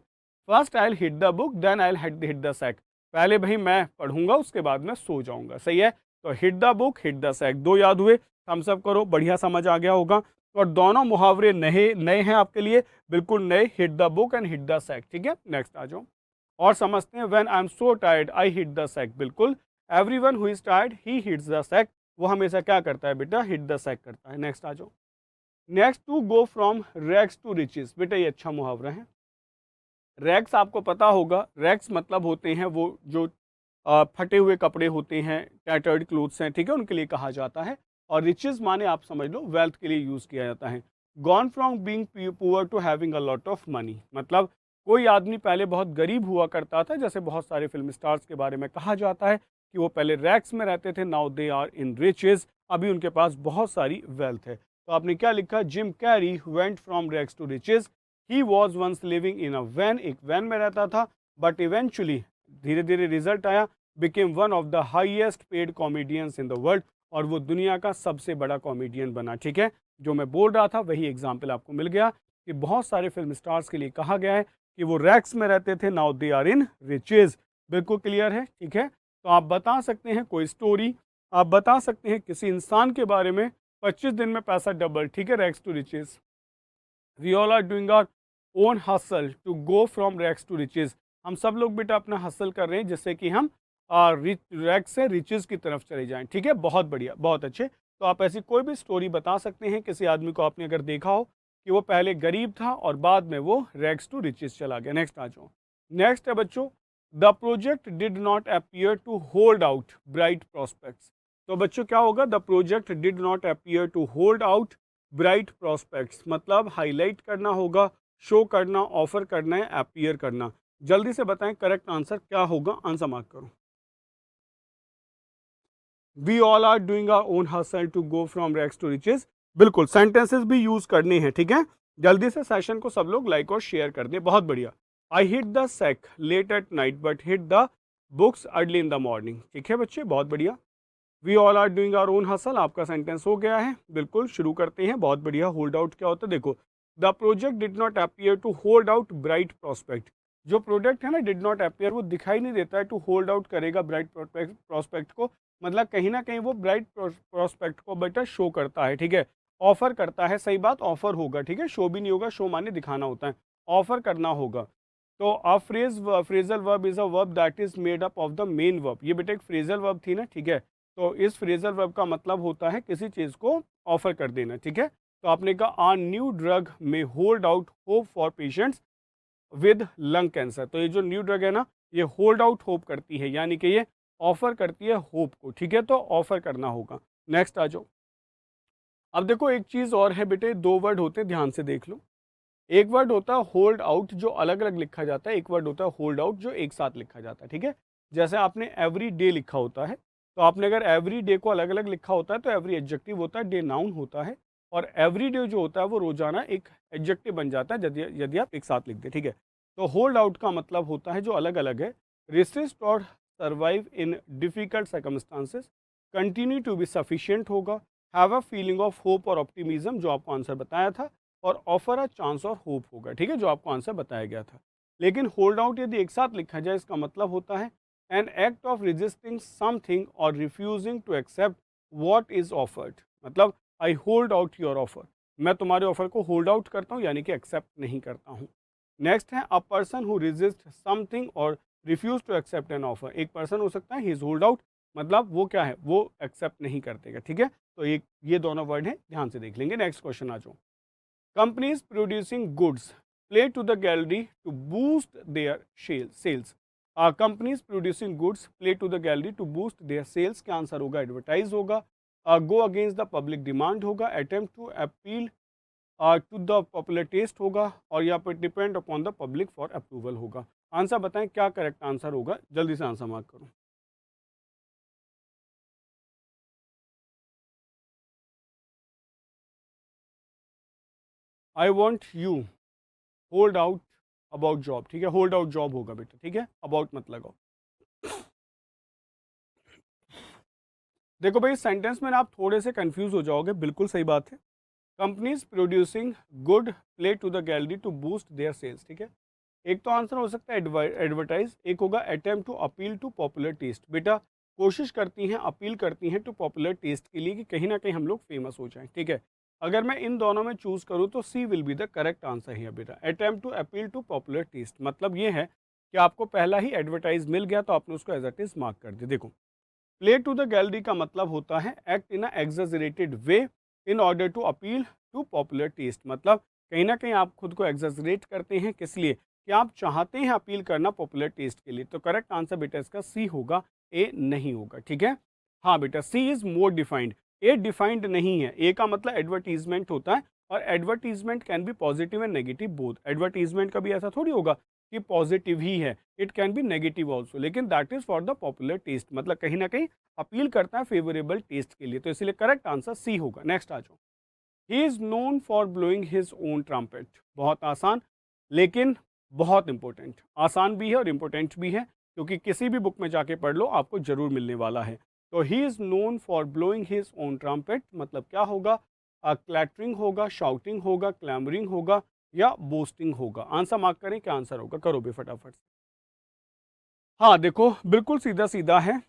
first I will hit the book then I will hit the sack. पहले भाई मैं पढ़ूंगा, उसके बाद मैं सो जाऊंगा। सही है, तो hit the book hit the sack, दो याद हुए, थम्स अप करो, बढ़िया समझ आ गया होगा। और दोनों मुहावरे नए नए हैं आपके लिए, बिल्कुल नए, hit the book and hit the sack. ठीक है, नेक्स्ट आ जाओ और समझते हैं, when I am so tired I hit the sack. बिल्कुल, everyone who is tired he hits the sack, वो हमेशा क्या करता है बेटा, हिट द सैक करता है। नेक्स्ट आ जाओ, next, to go from rags to riches. बेटा ये अच्छा मुहावरा है। रैग्स आपको पता होगा, रैग्स मतलब होते हैं वो जो फटे हुए कपड़े होते हैं, टैटर्ड क्लोथ्स हैं, ठीक है, उनके लिए कहा जाता है। और रिचेस माने आप समझ लो वेल्थ के लिए यूज़ किया जाता है। Gone from being poor to having a lot of money, मतलब कोई आदमी पहले बहुत गरीब हुआ करता था, जैसे बहुत सारे फिल्म स्टार्स के बारे में कहा जाता है कि वो पहले रैग्स में रहते थे, now they are in riches, अभी उनके पास बहुत सारी वेल्थ है। तो आपने क्या लिखा, Jim Carrey went from rags to riches, he was once living in a van, एक वैन में रहता था, बट इवेंचुअली धीरे धीरे रिजल्ट आया, became one of the highest paid comedians in the world, और वो दुनिया का सबसे बड़ा कॉमेडियन बना। ठीक है, जो मैं बोल रहा था वही एग्जाम्पल आपको मिल गया कि बहुत सारे फिल्म स्टार्स के लिए कहा गया है कि वो रैक्स में रहते थे, now they are in riches. बिल्कुल क्लियर है, ठीक है। तो आप बता सकते हैं कोई स्टोरी, आप बता सकते हैं किसी इंसान के बारे में, 25 दिन में पैसा डबल। ठीक है, rags to riches. We all are doing our own hustle to go from rags to riches. हम सब लोग बेटा अपना हसल कर रहे हैं जिससे कि हम रैक्स से रिचेज की तरफ चले जाएं। ठीक है, बहुत बढ़िया, बहुत अच्छे। तो आप ऐसी कोई भी स्टोरी बता सकते हैं, किसी आदमी को आपने अगर देखा हो कि वो पहले गरीब था और बाद में वो रैक्स टू रिचेज चला गया। नेक्स्ट आ जाओ। नेक्स्ट है बच्चों, the project did not appear to hold out bright prospects. तो बच्चों क्या होगा, the project did not appear to hold out bright prospects, मतलब हाईलाइट करना होगा, शो करना, ऑफर करना है, अपीयर करना। जल्दी से बताएं करेक्ट आंसर क्या होगा, आंसर मार्क करो। We all are doing our own hustle to go from rags to riches. बिल्कुल, सेंटेंसेस भी यूज करने हैं। ठीक है, जल्दी से सेशन को सब लोग लाइक और शेयर कर दें, बहुत बढ़िया। I hit the sack late at night but hit the books early in the morning. ठीक है बच्चे, बहुत बढ़िया। We all are doing our own hustle, आपका सेंटेंस हो गया है। बिल्कुल, शुरू करते हैं, बहुत बढ़िया। होल्ड आउट क्या होता है, देखो, the project did not appear to hold out bright prospect. जो प्रोडक्ट है ना, डिड नॉट अपीयर, वो दिखाई नहीं देता है, टू होल्ड आउट करेगा ब्राइट प्रॉस्पेक्ट को, मतलब कहीं ना कहीं वो ब्राइट प्रॉस्पेक्ट को बेटा शो करता है। ठीक है, ऑफर करता है, सही बात, ऑफर होगा। ठीक है, शो भी नहीं होगा, शो माने दिखाना होता है, ऑफर करना होगा। तो अ phrasal verb is a verb that is made up of the main verb. ये बेटा एक फ्रेजल वर्ब थी ना, ठीक है। तो इस फ्रेजल वर्ब का मतलब होता है किसी चीज़ को ऑफर कर देना। ठीक है, तो आपने कहा आ न्यू ड्रग में hold out hope for patients with lung cancer. तो ये जो न्यू ड्रग है ना, ये होल्ड आउट होप करती है, यानी कि ये ऑफर करती है होप को। ठीक है, तो ऑफर करना होगा। नेक्स्ट आ जाओ। अब देखो एक चीज़ और है बेटे, दो वर्ड होते हैं, ध्यान से देख लो। एक वर्ड होता है होल्ड आउट जो अलग अलग लिखा जाता है, एक वर्ड होता है होल्ड आउट जो एक साथ लिखा जाता है, ठीक है। जैसे आपने एवरी डे लिखा होता है, तो आपने अगर एवरी डे को अलग अलग लिखा होता है तो एवरी एडजेक्टिव होता है, डे नाउन होता है, और एवरी डे जो होता है वो रोजाना एक एडजेक्टिव बन जाता है यदि यदि आप एक साथ लिख दें, ठीक है। तो होल्ड आउट का मतलब होता है जो अलग अलग है, रेसिस्ट और survive in difficult circumstances, continue to be sufficient होगा, have a feeling of hope और ऑप्टिमिज्म जो आपको आंसर बताया था, और ऑफर अ चांस और होप होगा, ठीक है, जो आपको आंसर बताया गया था। लेकिन होल्ड आउट यदि एक साथ लिखा जाए इसका मतलब होता है an act of resisting something और refusing to accept what is offered, मतलब I hold out your offer, मैं तुम्हारे ऑफर को होल्ड आउट करता हूँ यानी कि एक्सेप्ट नहीं करता हूँ। नेक्स्ट है a person who resist something और refuse to accept an offer, एक पर्सन हो सकता है ही इज होल्ड आउट, मतलब वो क्या है, वो एक्सेप्ट नहीं करतेगा, ठीक है। तो एक ये दोनों वर्ड हैं, ध्यान से देख लेंगे। नेक्स्ट क्वेश्चन आ जाओ। Companies producing goods play to the gallery to boost their sales. Companies producing goods play to the gallery to boost their sales का आंसर होगा एडवर्टाइज होगा, go against the public demand होगा, attempt to appeal to the popular taste होगा, और यहाँ पर depend upon the public for approval होगा। Answer बताएं क्या करेक्ट आंसर होगा, जल्दी से आंसर मार्क करो। I want you hold out about job, ठीक है, होल्ड आउट जॉब होगा बेटा, ठीक है, अबाउट मत लगाओ। देखो भाई सेंटेंस में ना आप थोड़े से कंफ्यूज हो जाओगे, बिल्कुल सही बात है। Companies producing good play to the gallery to boost their sales, ठीक है। एक तो आंसर हो सकता है एडवर्टाइज, एक होगा attempt to appeal to popular taste. बेटा कोशिश करती हैं, अपील करती हैं टू पॉपुलर टेस्ट के लिए कि कहीं ना कहीं हम लोग फेमस हो जाएं, ठीक है। अगर मैं इन दोनों में चूज करूं तो C will be the correct answer है बेटा, attempt to appeal to popular taste. मतलब ये है कि आपको पहला ही एडवर्टाइज मिल गया तो आपने उसको एज इट इज मार्क कर दिया। देखो प्ले टू द गैलरी का मतलब होता है act in exaggerated way in order to appeal to popular taste, मतलब कहीं ना कहीं आप खुद को एग्जेजरेट करते हैं, किस लिए कि आप चाहते हैं अपील करना पॉपुलर टेस्ट के लिए। तो करेक्ट आंसर बेटा इसका सी होगा, ए नहीं होगा, ठीक है। हाँ बेटा C is more defined, A defined नहीं है। ए का मतलब एडवर्टीजमेंट होता है, और advertisement can be positive and negative both. Advertisement का भी ऐसा थोड़ी होगा कि पॉजिटिव ही है, it can be negative also, लेकिन that is for the popular taste, मतलब कहीं ना कहीं अपील करता है फेवरेबल टेस्ट के लिए, तो इसलिए करेक्ट आंसर सी होगा। नेक्स्ट आ जाओ। He is known for blowing his own trumpet, बहुत आसान लेकिन बहुत इंपॉर्टेंट, आसान भी है और इंपॉर्टेंट भी है, क्योंकि किसी भी बुक में जाके पढ़ लो आपको जरूर मिलने वाला है। तो he is known for blowing his own trumpet मतलब क्या होगा, क्लैटरिंग होगा, शाउटिंग होगा, क्लैमरिंग होगा, या बोस्टिंग होगा। आंसर मार्क करें, क्या आंसर होगा, करो भी फटाफट से। हाँ देखो बिल्कुल सीधा सीधा है,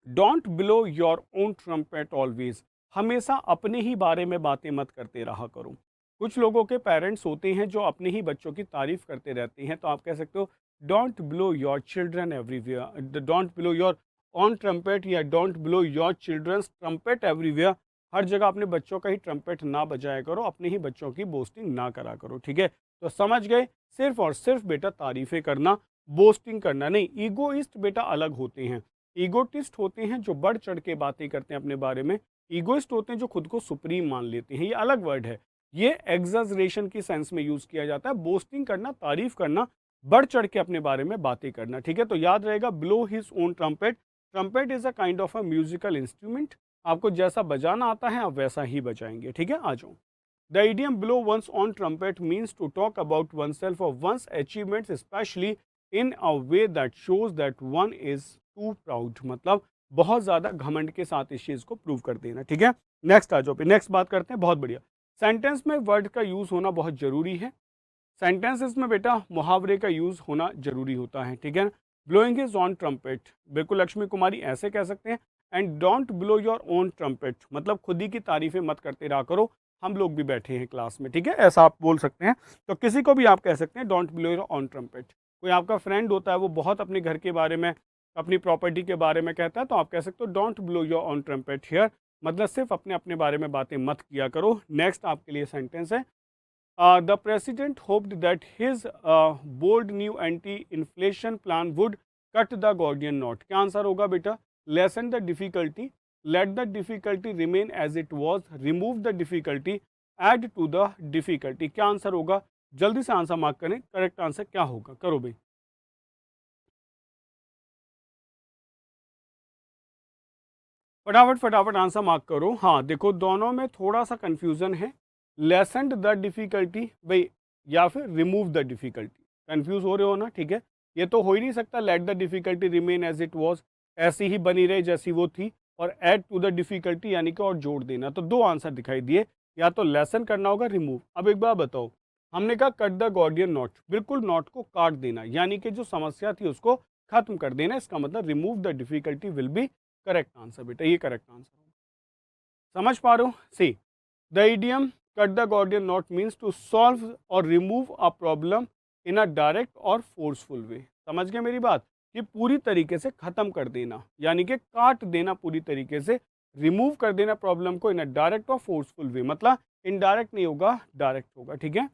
don't blow your own trumpet always, हमेशा अपने ही बारे में बातें मत करते रहा करो। कुछ लोगों के पेरेंट्स होते हैं जो अपने ही बच्चों की तारीफ करते रहते हैं, तो आप कह सकते हो don't blow your children everywhere, don't blow your own trumpet, या don't blow your children's trumpet everywhere. हर जगह अपने बच्चों का ही ट्रम्पेट ना बजाया करो, अपने ही बच्चों की बोस्टिंग ना करा करो, ठीक है। तो समझ गए, सिर्फ और सिर्फ बेटा तारीफें करना, बोस्टिंग करना नहीं। ईगोइस्ट बेटा अलग होते हैं, ईगोटिस्ट होते हैं जो बढ़ चढ़ के बातें करते हैं अपने बारे में, ईगोइस्ट होते हैं जो खुद को सुप्रीम मान लेते हैं, ये अलग वर्ड है। ये एग्जैजरेशन की सेंस में यूज किया जाता है, बोस्टिंग करना, तारीफ करना, बढ़ चढ़ के अपने बारे में बातें करना, ठीक है। तो याद रहेगा blow his own trumpet, trumpet is a kind of a musical instrument, आपको जैसा बजाना आता है आप वैसा ही बजाएंगे, ठीक है। आ जाओ। The idiom blow one's own trumpet means to talk about oneself or one's achievements, especially in a way that shows that one is too proud, मतलब बहुत ज़्यादा घमंड के साथ इस चीज़ को प्रूव कर देना, ठीक है। नेक्स्ट आ जाओ, नेक्स्ट बात करते हैं, बहुत बढ़िया। सेंटेंस में वर्ड का यूज़ होना बहुत ज़रूरी है, सेंटेंसेस में बेटा मुहावरे का यूज़ होना ज़रूरी होता है, ठीक है। ब्लोइंग इज ऑन ट्रम्पेट, बिल्कुल लक्ष्मी कुमारी ऐसे कह सकते हैं, and don't blow your own trumpet मतलब खुद ही की तारीफें मत करते रहा करो, हम लोग भी बैठे हैं क्लास में, ठीक है, ऐसा आप बोल सकते हैं। तो किसी को भी आप कह सकते हैं don't blow your own trumpet. कोई आपका फ्रेंड होता है वो बहुत अपने घर के बारे में, अपनी प्रॉपर्टी के बारे में कहता है, तो आप कह सकते हो don't blow your own trumpet here, मतलब सिर्फ अपने अपने बारे में बातें मत किया करो। नेक्स्ट आपके लिए सेंटेंस है, the president hoped that his bold new anti inflation plan would cut the Gordian knot. क्या आंसर होगा बेटा, lessen the difficulty, let the difficulty remain as it was, remove the difficulty, add to the difficulty. क्या answer होगा? जल्दी से answer mark करें, correct answer क्या होगा? करो भाई, फटाफट फटाफट आंसर मार्क करो। हाँ देखो, दोनों में थोड़ा सा कंफ्यूजन है। लेसेंड द डिफिकल्टी भाई, या फिर रिमूव द डिफिकल्टी। कंफ्यूज हो रहे हो ना? ठीक है, ये तो हो ही नहीं सकता let the difficulty remain as it was, ऐसी ही बनी रहे जैसी वो थी, और ऐड टू द डिफिकल्टी यानी कि और जोड़ देना। तो दो आंसर दिखाई दिए, या तो लेसन करना होगा, रिमूव। अब एक बार बताओ, हमने कहा कट द गॉर्डियन नॉट, बिल्कुल नॉट को काट देना, यानी कि जो समस्या थी उसको खत्म कर देना। इसका मतलब remove the difficulty will be correct answer. बेटा ये करेक्ट आंसर होगा। समझ पा रहे हो? See the idiom cut the Gordian knot means to solve और remove a problem in a direct और फोर्सफुल वे। समझ गए मेरी बात? कि पूरी तरीके से खत्म कर देना, यानी कि काट देना पूरी तरीके से, रिमूव कर देना प्रॉब्लम को इन अ डायरेक्ट और फोर्सफुल वे। मतलब इनडायरेक्ट नहीं होगा, डायरेक्ट होगा। ठीक है,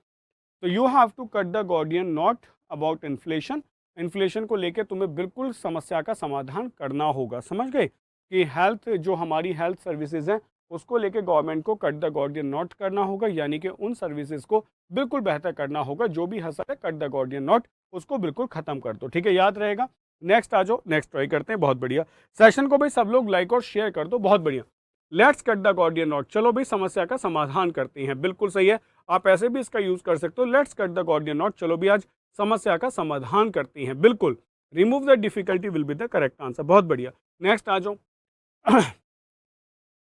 तो you have to cut the Gordian knot about inflation. Inflation को लेकर तुम्हें बिल्कुल समस्या का समाधान करना होगा। समझ गए? कि हेल्थ, जो हमारी हेल्थ सर्विसेज हैं, उसको लेके गवर्नमेंट को कट द गॉर्डियन नॉट करना होगा, यानी कि उन सर्विसेज को बिल्कुल बेहतर करना होगा। जो भी हसर है, कट द गॉर्डियन नॉट, उसको बिल्कुल खत्म कर दो। ठीक है, याद रहेगा। नेक्स्ट आ जाओ, नेक्स्ट ट्राई करते हैं। बहुत बढ़िया, सेशन को भाई सब लोग लाइक और शेयर कर दो। बहुत बढ़िया, let's cut the Gordian knot. चलो भाई समस्या का समाधान करते हैं। बिल्कुल सही है, आप ऐसे भी इसका यूज कर सकते हो, let's cut the Gordian knot. चलो भी आज समस्या का समाधान करते हैं। बिल्कुल, remove the difficulty will be the correct answer. बहुत बढ़िया, नेक्स्ट आ जाओ।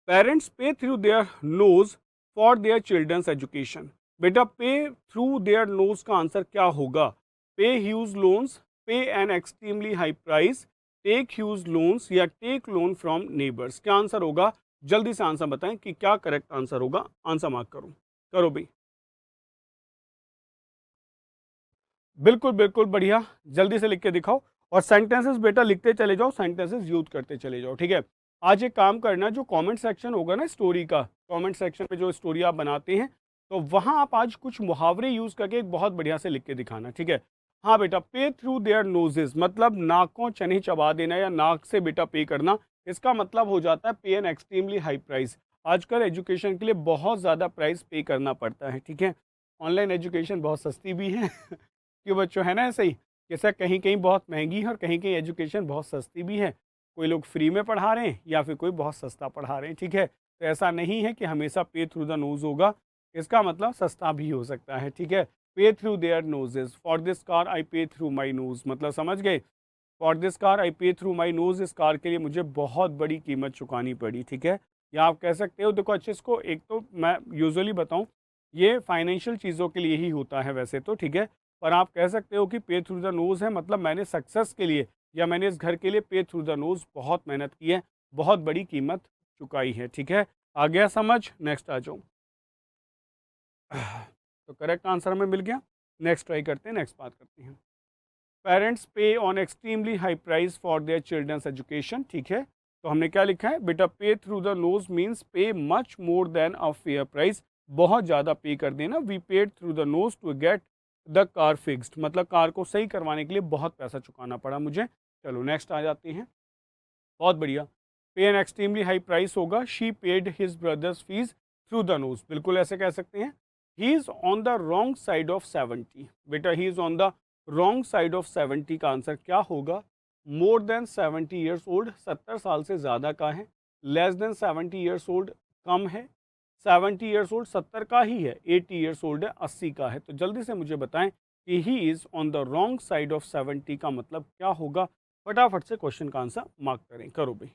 Parents pay through their nose for their children's education. बेटा पे थ्रू देयर नोज का आंसर क्या होगा? Pay huge loans, pay an extremely high price, take huge loans, या take loan from neighbours. क्या आंसर होगा? जल्दी से आंसर बताएं कि क्या करेक्ट आंसर होगा। आंसर मार्क करो, करो भाई। बिल्कुल बिल्कुल बढ़िया, जल्दी से लिख के दिखाओ। और सेंटेंसेस बेटा लिखते चले जाओ, सेंटेंसेस यूज करते चले जाओ। ठीक है, आज एक काम करना, जो कमेंट सेक्शन होगा ना स्टोरी का, कमेंट सेक्शन पे जो स्टोरी आप बनाते हैं, तो वहाँ आप आज कुछ मुहावरे यूज करके एक बहुत बढ़िया से लिख के दिखाना। ठीक है, हाँ बेटा, पे थ्रू देयर नोजेस मतलब नाकों चने चबा देना, या नाक से बेटा पे करना। इसका मतलब हो जाता है पे एन एक्सट्रीमली हाई प्राइस। आजकल एजुकेशन के लिए बहुत ज़्यादा प्राइस पे करना पड़ता है। ठीक है, ऑनलाइन एजुकेशन बहुत सस्ती भी है क्यों बच्चों, है ना ऐसे ही? जैसा कहीं कहीं बहुत महंगी है और कहीं कहीं एजुकेशन बहुत सस्ती भी है। कोई लोग फ्री में पढ़ा रहे हैं या फिर कोई बहुत सस्ता पढ़ा रहे हैं। ठीक है, तो ऐसा नहीं है कि हमेशा पे थ्रू द नोज होगा, इसका मतलब सस्ता भी हो सकता है। ठीक है, pay through their noses, for this car I pay through my nose, मतलब समझ गए? For this car I pay through my nose, इस कार के लिए मुझे बहुत बड़ी कीमत चुकानी पड़ी। ठीक है, या आप कह सकते हो, देखो अच्छे, इसको एक तो मैं यूजुअली बताऊं, ये फाइनेंशियल चीज़ों के लिए ही होता है वैसे तो। ठीक है, पर आप कह सकते हो कि पे थ्रू द नोज़ है, मतलब मैंने सक्सेस के लिए या मैंने इस घर के लिए पे थ्रू द नोज़ बहुत मेहनत की है, बहुत बड़ी कीमत चुकाई है। ठीक है, आ गया समझ? नेक्स्ट आ जाओ। तो करेक्ट आंसर हमें मिल गया। नेक्स्ट ट्राई करते हैं, नेक्स्ट बात करते हैं। Parents pay on extremely high price for their children's education. ठीक है, तो हमने क्या लिखा है बेटा? Pay through the nose means pay much more than a fair price, बहुत ज़्यादा पे कर देना। We paid through the nose to get the car fixed, मतलब कार को सही करवाने के लिए बहुत पैसा चुकाना पड़ा मुझे। चलो नेक्स्ट आ जाते हैं। बहुत बढ़िया, पे एन एक्सट्रीमली हाई प्राइस होगा she paid his brothers fees through the knows, बिल्कुल ऐसे कह सकते हैं। He is on the wrong side of 70। बेटा he is on the wrong side of 70 का आंसर क्या होगा? मोर देन 70 ईयर्स ओल्ड, 70 साल से ज़्यादा का है। लेस देन 70 ईयर्स ओल्ड, कम है। 70 ईयर्स ओल्ड 70 का ही है। 80 ईयर्स ओल्ड है, 80 का है। तो जल्दी से मुझे बताएं कि he is on the wrong side of 70 का मतलब क्या होगा? फटाफट से क्वेश्चन का आंसर मार्क करें, करो भाई।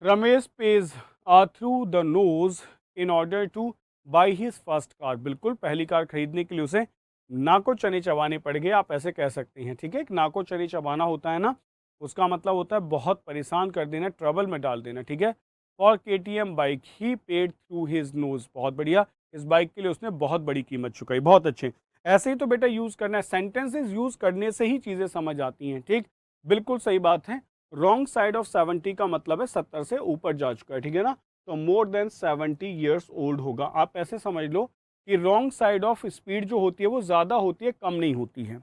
Ramesh page through the knows in order two by his first car, बिल्कुल पहली कार खरीदने के लिए उसे नाको चने चबाने पड़ गए, आप ऐसे कह सकते हैं। ठीक है, एक नाको चने चबाना होता है ना, उसका मतलब होता है बहुत परेशान कर देना, ट्रबल में डाल देना। ठीक है, for KTM bike he paid through his nose, बहुत बढ़िया, इस बाइक के लिए उसने बहुत बड़ी कीमत चुकाई। बहुत अच्छे, ऐसे ही तो बेटा यूज़ करना है, सेंटेंसेस यूज़ करने से ही चीज़ें समझ आती हैं। ठीक, बिल्कुल सही बात है। रॉन्ग साइड ऑफ 70 का मतलब है 70 से ऊपर जा चुका है। ठीक है ना, तो मोर देन 70 ईयर्स ओल्ड होगा। आप ऐसे समझ लो कि रॉन्ग साइड ऑफ स्पीड जो होती है वो ज़्यादा होती है, कम नहीं होती है।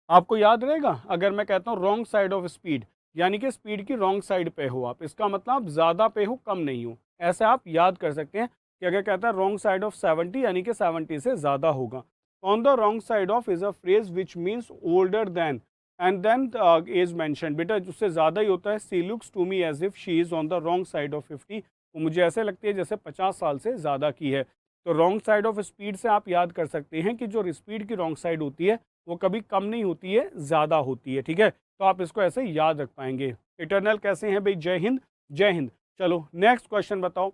आपको याद रहेगा, अगर मैं कहता हूँ रॉन्ग साइड ऑफ स्पीड, यानी कि स्पीड की रॉन्ग साइड पे हो आप, इसका मतलब आप ज़्यादा पे हो कम नहीं हो। ऐसे आप याद कर सकते हैं कि अगर कहता है रॉन्ग साइड ऑफ 70 यानी कि 70 से ज़्यादा होगा। On the wrong side of is a phrase which means older than and then as mention. बेटा उससे ज़्यादा ही होता है। She looks to me as if she is on the wrong side of 50। वो मुझे ऐसे लगती है जैसे 50 साल से ज़्यादा की है। तो रॉन्ग साइड ऑफ स्पीड से आप याद कर सकते हैं कि जो स्पीड की रॉन्ग साइड होती है वो कभी कम नहीं होती है, ज़्यादा होती है। ठीक है, तो आप इसको ऐसे याद रख पाएंगे। इटरनल कैसे हैं भाई? जय हिंद, जय हिंद। चलो नेक्स्ट क्वेश्चन बताओ।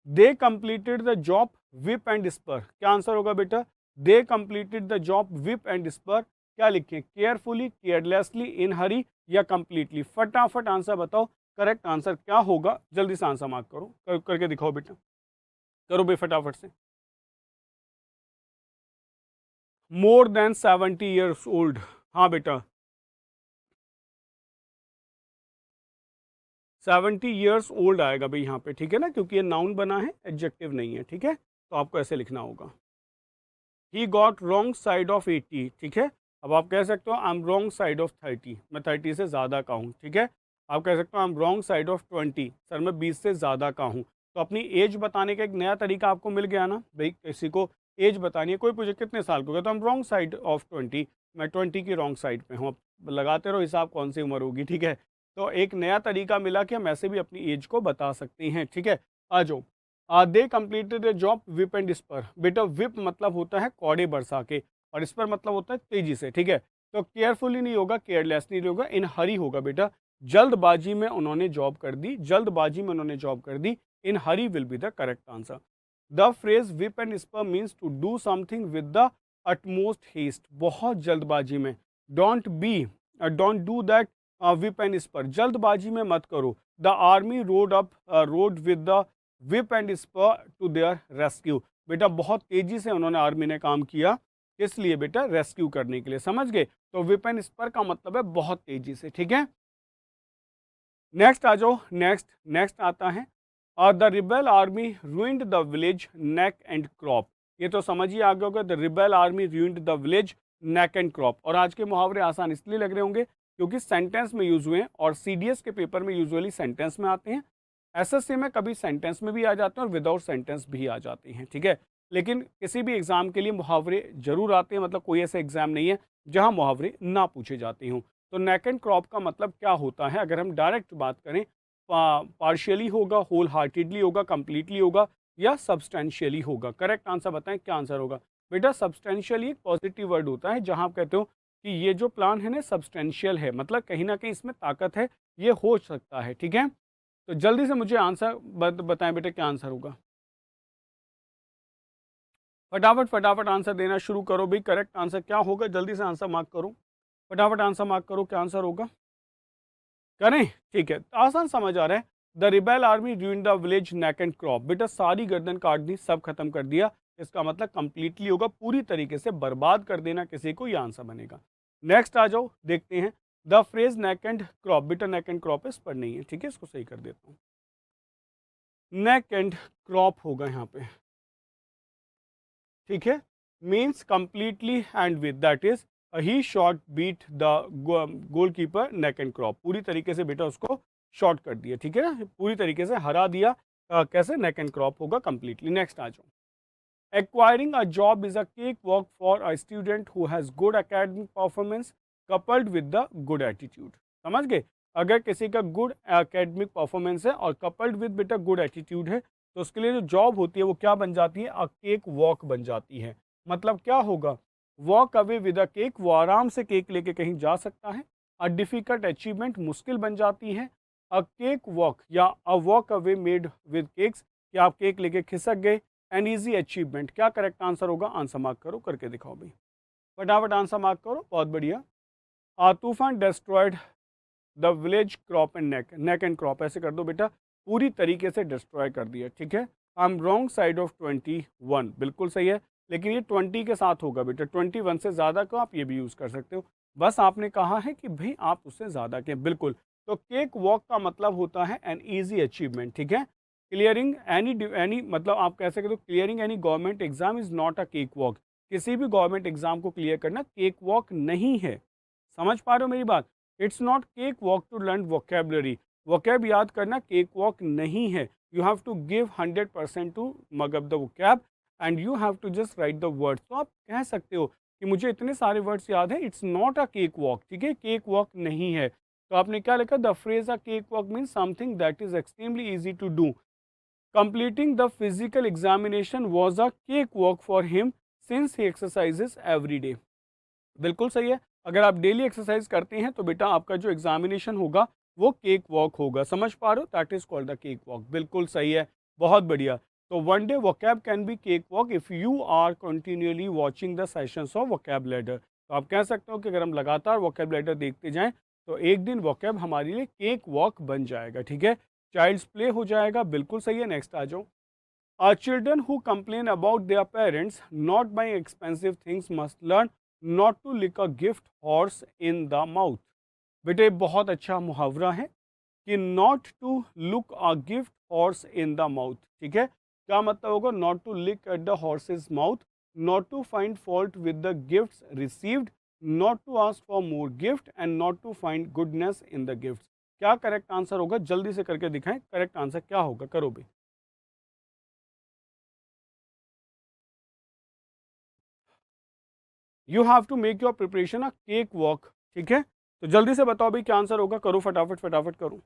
They completed the job whip and spur. क्या आंसर होगा बेटा? They completed the job whip and spur. क्या लिखें? केयरफुली, केयरलेसली, इन हरी या कंप्लीटली? फटाफट आंसर बताओ। करेक्ट आंसर क्या होगा? जल्दी से आंसर मार्क करो, करके दिखाओ बेटा, करो भाई फटाफट से। More than 70 years old. हाँ बेटा, 70 ईयर्स ओल्ड आएगा भाई यहाँ पे, ठीक है ना, क्योंकि ये नाउन बना है, एडजेक्टिव नहीं है। ठीक है, तो आपको ऐसे लिखना होगा। He got wrong side of 80। ठीक है, अब आप कह सकते हो I am wrong side of 30, मैं 30 से ज़्यादा का हूँ। ठीक है, आप कह सकते हो I am wrong side of 20, sir मैं 20 से ज़्यादा का हूँ। तो अपनी एज बताने का एक नया तरीका आपको मिल गया ना भाई। किसी को एज बतानी है, कोई पूछे कितने साल को, तो I am wrong side of 20, मैं 20 की रॉन्ग साइड पे हूँ। अब लगाते रहो हिसाब कौन सी उम्र होगी। ठीक है, तो एक नया तरीका मिला कि हम ऐसे भी अपनी एज को बता सकते हैं। ठीक है, आ जाओ। They completed a job whip and spur. बेटा विप मतलब होता है कौड़े बरसा के, और स्पर मतलब होता है तेजी से। ठीक है, तो केयरफुली नहीं होगा, केयरलेसली नहीं होगा, इन हरी होगा बेटा। जल्दबाजी में उन्होंने जॉब कर दी, जल्दबाजी में उन्होंने जॉब कर दी। In hurry will be the correct answer. The phrase whip and spur means to do something with the utmost haste, बहुत जल्दबाजी में। Don't be, don't do that whip and spur, जल्दबाजी में मत करो। The army rode with the whip and spur to their rescue. बेटा बहुत तेजी से उन्होंने आर्मी ने काम किया, इसलिए बेटा रेस्क्यू करने के लिए, समझ गए? तो विप एंड स्पर का मतलब है बहुत तेजी से। ठीक है, नेक्स्ट आ जाओ। नेक्स्ट नेक्स्ट आता है the rebel army ruined the village neck and crop. ये तो समझ ही आ गया होगा, the rebel army ruined the village neck and crop. और आज के मुहावरे आसान इसलिए लग रहे होंगे क्योंकि सेंटेंस में यूज हुए हैं, और सीडीएस के पेपर में यूजुअली सेंटेंस में आते हैं। एसएससी में कभी सेंटेंस में भी आ जाते हैं और विदाउट सेंटेंस भी आ जाते हैं। ठीक है, लेकिन किसी भी एग्जाम के लिए मुहावरे जरूर आते हैं, मतलब कोई ऐसा एग्जाम नहीं है जहां मुहावरे ना पूछे जाते हों। तो नेक एंड क्रॉप का मतलब क्या होता है? अगर हम डायरेक्ट बात करें, पार्शियली होगा, होल हार्टेडली होगा, कंप्लीटली होगा, या सब्सटेंशियली होगा। करेक्ट आंसर बताएं, क्या आंसर होगा? बेटा सब्सटेंशियली एक पॉजिटिव वर्ड होता है, जहां आप कहते हो कि ये जो प्लान है ना सब्सटेंशियल है, मतलब कहीं ना कहीं इसमें ताकत है, ये हो सकता है। ठीक है, तो जल्दी से मुझे आंसर बताएं बेटा, क्या आंसर होगा? फटाफट फटाफट आंसर देना शुरू करो भाई। करेक्ट आंसर क्या होगा? जल्दी से आंसर मार्क करो, फटाफट आंसर मार्क करो, क्या आंसर होगा? करें? ठीक है, आसान समझ आ रहा है। The rebel army ड्यूइंग the village neck and crop. बेटा सारी गर्दन काट दी, सब खत्म कर दिया, इसका मतलब कंप्लीटली होगा, पूरी तरीके से बर्बाद कर देना किसी को, यह आंसर बनेगा। नेक्स्ट आ जाओ, देखते हैं। The phrase neck and crop. बेटा नेक एंड क्रॉप इस पर नहीं है, ठीक है, इसको सही कर देता हूँ। नेक एंड क्रॉप होगा यहाँ पे। ठीक है, means completely and with, that is he shot beat the goalkeeper neck and crop. पूरी तरीके से बेटा उसको शॉट कर दिया। ठीक है ना, पूरी तरीके से हरा दिया। कैसे? नेक एंड क्रॉप होगा कंप्लीटली। नेक्स्ट आ जाओ। Acquiring a job is a cakewalk for a student who has good academic performance coupled with the good attitude. समझ गए? अगर किसी का गुड एकेडमिक परफॉर्मेंस है और कपल्ड विद बेटा गुड एटीट्यूड है, तो उसके लिए जो जॉब होती है वो क्या बन जाती है? अ केक वॉक बन जाती है। मतलब क्या होगा? Walk away with a cake, वो आराम से केक लेके कहीं जा सकता है। अ डिफिकल्ट अचीवमेंट, मुश्किल बन जाती है। अ केक वॉक या a walk away made with cakes, कि आप केक लेके खिसक गए। एन ईजी अचीवमेंट, क्या करेक्ट आंसर होगा? आंसर मार्क करो, करके दिखाओ भाई, फटाफट आंसर मार्क करो, बहुत बढ़िया। तूफान destroyed the village crop and neck, neck and crop ऐसे कर दो बेटा, पूरी तरीके से डिस्ट्रॉय कर दिया। ठीक है, I am wrong side of 21, बिल्कुल सही है, लेकिन ये 20 के साथ होगा बेटा, 21 से ज़्यादा को आप ये भी यूज़ कर सकते हो। बस आपने कहा है कि भाई आप उससे ज़्यादा के, बिल्कुल। तो केक वॉक का मतलब होता है एन ईजी अचीवमेंट। ठीक है, क्लियरिंग एनी मतलब आप कह सकते हो clearing any government exam is not a cakewalk. किसी भी गवर्नमेंट एग्जाम को क्लियर करना केक वॉक नहीं है। समझ पा रहे हो मेरी बात? It's not cakewalk to learn vocabulary. Vocab याद करना केक वॉक नहीं है। You have to give 100% to mug up the vocab and you have to just write the words. तो आप कह सकते हो कि मुझे इतने सारे वर्ड्स याद हैं, it's not a cakewalk, ठीक है, केक वॉक नहीं है। तो आपने क्या लिखा, the phrase a cakewalk means something that is extremely easy to do. Completing the physical examination was a cakewalk for him since he exercises every day. बिल्कुल सही है। अगर आप डेली एक्सरसाइज करते हैं तो बेटा आपका जो एग्जामिनेशन होगा वो केक वॉक होगा। समझ पा रहे हो, that is called the cakewalk. बिल्कुल सही है, बहुत बढ़िया। तो one day vocab can be cakewalk if you are continuously watching the sessions of vocab ladder. तो आप कह सकते हो कि अगर हम लगातार वोकैब लैडर देखते जाएं तो एक दिन वोकैब हमारे लिए केक वॉक बन जाएगा, ठीक है। चाइल्ड्स प्ले हो जाएगा, बिल्कुल सही है। नेक्स्ट आ जाओ। Children who complain about their parents not buying expensive things must learn not to lick a gift horse in the mouth। बेटे बहुत अच्छा मुहावरा है कि not to look a gift horse in the mouth, ठीक है। क्या मतलब होगा, not to lick at the horse's mouth, not to find fault with the gifts received, not to ask for more gift and not to find goodness in the gifts. क्या correct answer होगा, जल्दी से करके दिखाएं, correct answer क्या होगा, करो भी। You have to make your preparation a cakewalk, ठीक है। तो जल्दी से बताओ भाई क्या आंसर होगा, करो फटाफट फटाफट करो।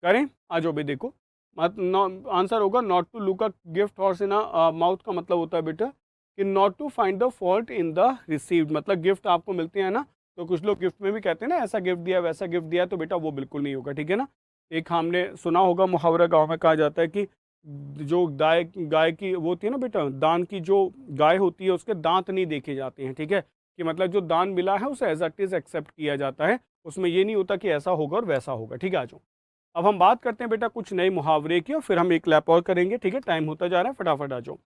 करें, आ जाओ भाई देखो। आंसर होगा not to look a gift horse in a mouth का मतलब होता है बेटा कि not to find the fault in the received. मतलब गिफ्ट आपको मिलते हैं ना, तो कुछ लोग गिफ्ट में भी कहते हैं ना ऐसा गिफ्ट दिया वैसा गिफ्ट दिया, तो बेटा वो बिल्कुल नहीं होगा, ठीक है ना। एक हमने सुना होगा मुहावरा, गांव में कहा जाता है कि जो गाय गाय की वो होती है ना बेटा, दान की जो गाय होती है उसके दांत नहीं देखे जाते हैं, ठीक है। कि मतलब जो दान मिला है उसे एज इट इज एक्सेप्ट किया जाता है, उसमें ये नहीं होता कि ऐसा होगा और वैसा होगा, ठीक है। आ जाओ, अब हम बात करते हैं बेटा कुछ नए मुहावरे की और फिर हम एक लैप और करेंगे, ठीक है। टाइम होता जा रहा है, फटाफट आ जाओ।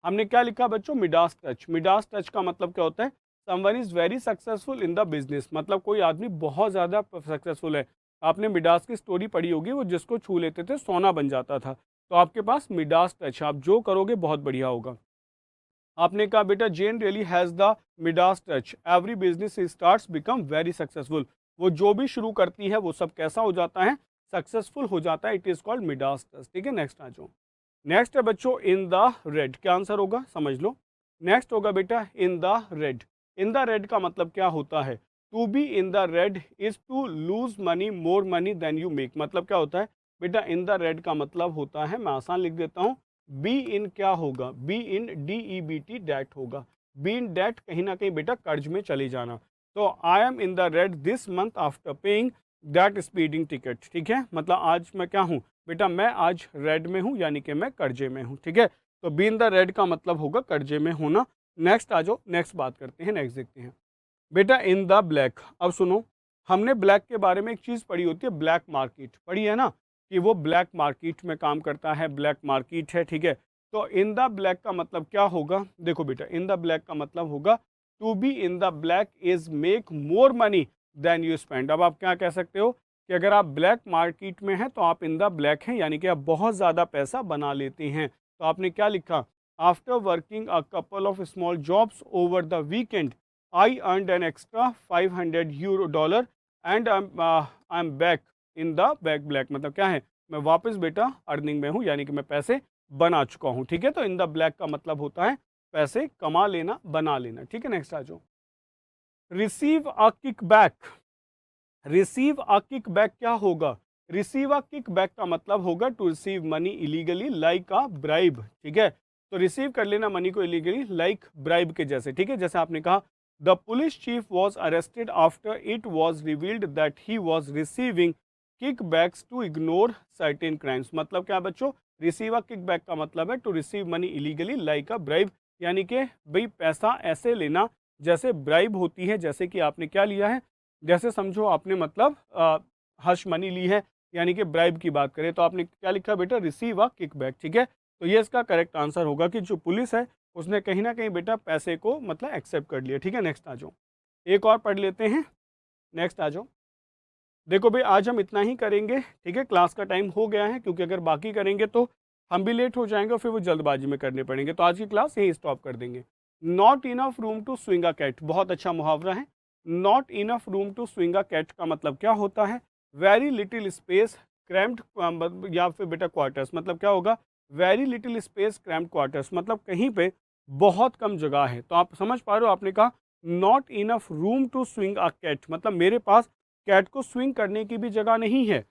हमने क्या लिखा बच्चों, मिडास टच। मिडास टच का मतलब क्या होता है, someone is very successful in the business. मतलब कोई आदमी बहुत ज़्यादा सक्सेसफुल है। आपने मिडास की स्टोरी पढ़ी होगी, वो जिसको छू लेते थे सोना बन जाता था। तो आपके पास मिडास टच, आप जो करोगे बहुत बढ़िया होगा। आपने कहा बेटा Jen really has the Midas touch, every business starts become very successful. वो जो भी शुरू करती है वो सब कैसा हो जाता है, सक्सेसफुल हो जाता है। It is called Midas touch, ठीक है। नेक्स्ट आ जाओ। नेक्स्ट है बच्चों इन द रेड। क्या आंसर होगा समझ लो। नेक्स्ट होगा बेटा in the red. In the red का मतलब क्या होता है, to be in the red is to lose money more money than you make. मतलब क्या होता है बेटा, इन द रेड का मतलब होता है, मैं आसान लिख देता हूँ, बी इन क्या होगा, बी इन DEBT डेट होगा। बी इन डेट कहीं ना कहीं बेटा कर्ज में चले जाना। तो I M in the read this month after paying that speeding ticket, ठीक है। मतलब आज मैं क्या हूँ बेटा, मैं आज रेड में हूँ, यानी कि मैं कर्जे में हूँ, ठीक है। तो बी इन द रेड का मतलब होगा कर्जे में होना। नेक्स्ट आ जाओ, नेक्स्ट बात करते हैं, नेक्स्ट देखते हैं बेटा इन द ब्लैक। अब सुनो, हमने ब्लैक के बारे में एक चीज़ पढ़ी होती है, ब्लैक मार्केट पढ़ी है ना, कि वो ब्लैक मार्केट में काम करता है, ब्लैक मार्केट है, ठीक है। तो इन द ब्लैक का मतलब क्या होगा, देखो बेटा इन द ब्लैक का मतलब होगा to be in the black is make more money than you spend. अब आप क्या कह सकते हो कि अगर आप ब्लैक मार्केट में हैं तो आप इन द ब्लैक हैं, यानी कि आप बहुत ज़्यादा पैसा बना लेते हैं। तो आपने क्या लिखा, after working a couple of small jobs over the weekend I earned an extra 500 euro dollar and I'm back in the back black। मतलब क्या है, मैं वापस बेटा अर्निंग में हूँ, यानी कि मैं पैसे बना चुका हूँ, ठीक है। तो इन द ब्लैक का मतलब होता है पैसे कमा लेना, बना लेना, ठीक है। नेक्स्ट आ जाओ। Receive a kickback. Receive a kickback क्या होगा, रिसीव अ किक बैक का मतलब होगा to receive money illegally like a bribe, ठीक है। तो रिसीव कर लेना मनी को इलीगली लाइक ब्राइब के जैसे, ठीक है। जैसे आपने कहा the police chief was arrested after it was revealed that he was receiving kickbacks to ignore certain crimes. मतलब क्या बच्चों, रिसीव अ किक बैक का मतलब है to receive money illegally like a bribe, यानी कि भाई पैसा ऐसे लेना जैसे ब्राइब होती है। जैसे कि आपने क्या लिया है, जैसे समझो आपने मतलब हर्ष मनी ली है, यानी कि ब्राइब की बात करें तो आपने क्या लिखा बेटा, रिसीव अ किकबैक, ठीक है। तो ये इसका करेक्ट आंसर होगा कि जो पुलिस है उसने कहीं ना कहीं बेटा पैसे को मतलब एक्सेप्ट कर लिया, ठीक है। नेक्स्ट आ जाओ, एक और पढ़ लेते हैं। नेक्स्ट आ जाओ। देखो भाई आज हम इतना ही करेंगे, ठीक है। क्लास का टाइम हो गया है, क्योंकि अगर बाकी करेंगे तो हम भी लेट हो जाएंगे और फिर वो जल्दबाजी में करने पड़ेंगे। तो आज की क्लास यही स्टॉप कर देंगे। Not enough room to swing a cat, बहुत अच्छा मुहावरा है। Not enough room to swing a cat का मतलब क्या होता है? वेरी लिटिल स्पेस क्रैम्प्ड, या फिर बेटा क्वार्टर्स मतलब क्या होगा? Very little space cramped quarters मतलब कहीं पे बहुत कम जगह है। तो आप समझ पा रहे हो, आपने कहा not enough room to swing a cat मतलब मेरे पास कैट को स्विंग करने की भी जगह नहीं है।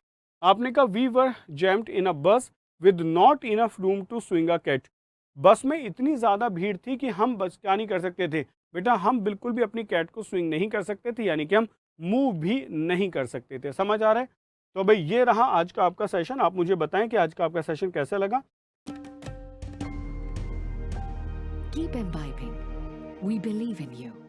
आपने कहा we were jammed in a bus with not enough room to swing a cat. Bus में इतनी ज़्यादा भीड़ थी कि हम बस क्या नहीं कर सकते थे बेटा, हम बिल्कुल भी अपनी कैट को स्विंग नहीं कर सकते थे, यानी कि हम मूव भी नहीं कर सकते थे। समझ आ रहा है? तो भाई ये रहा आज का आपका सेशन। आप मुझे बताएं कि आज का आपका सेशन कैसा लगा। Keep imbibing. We believe in you.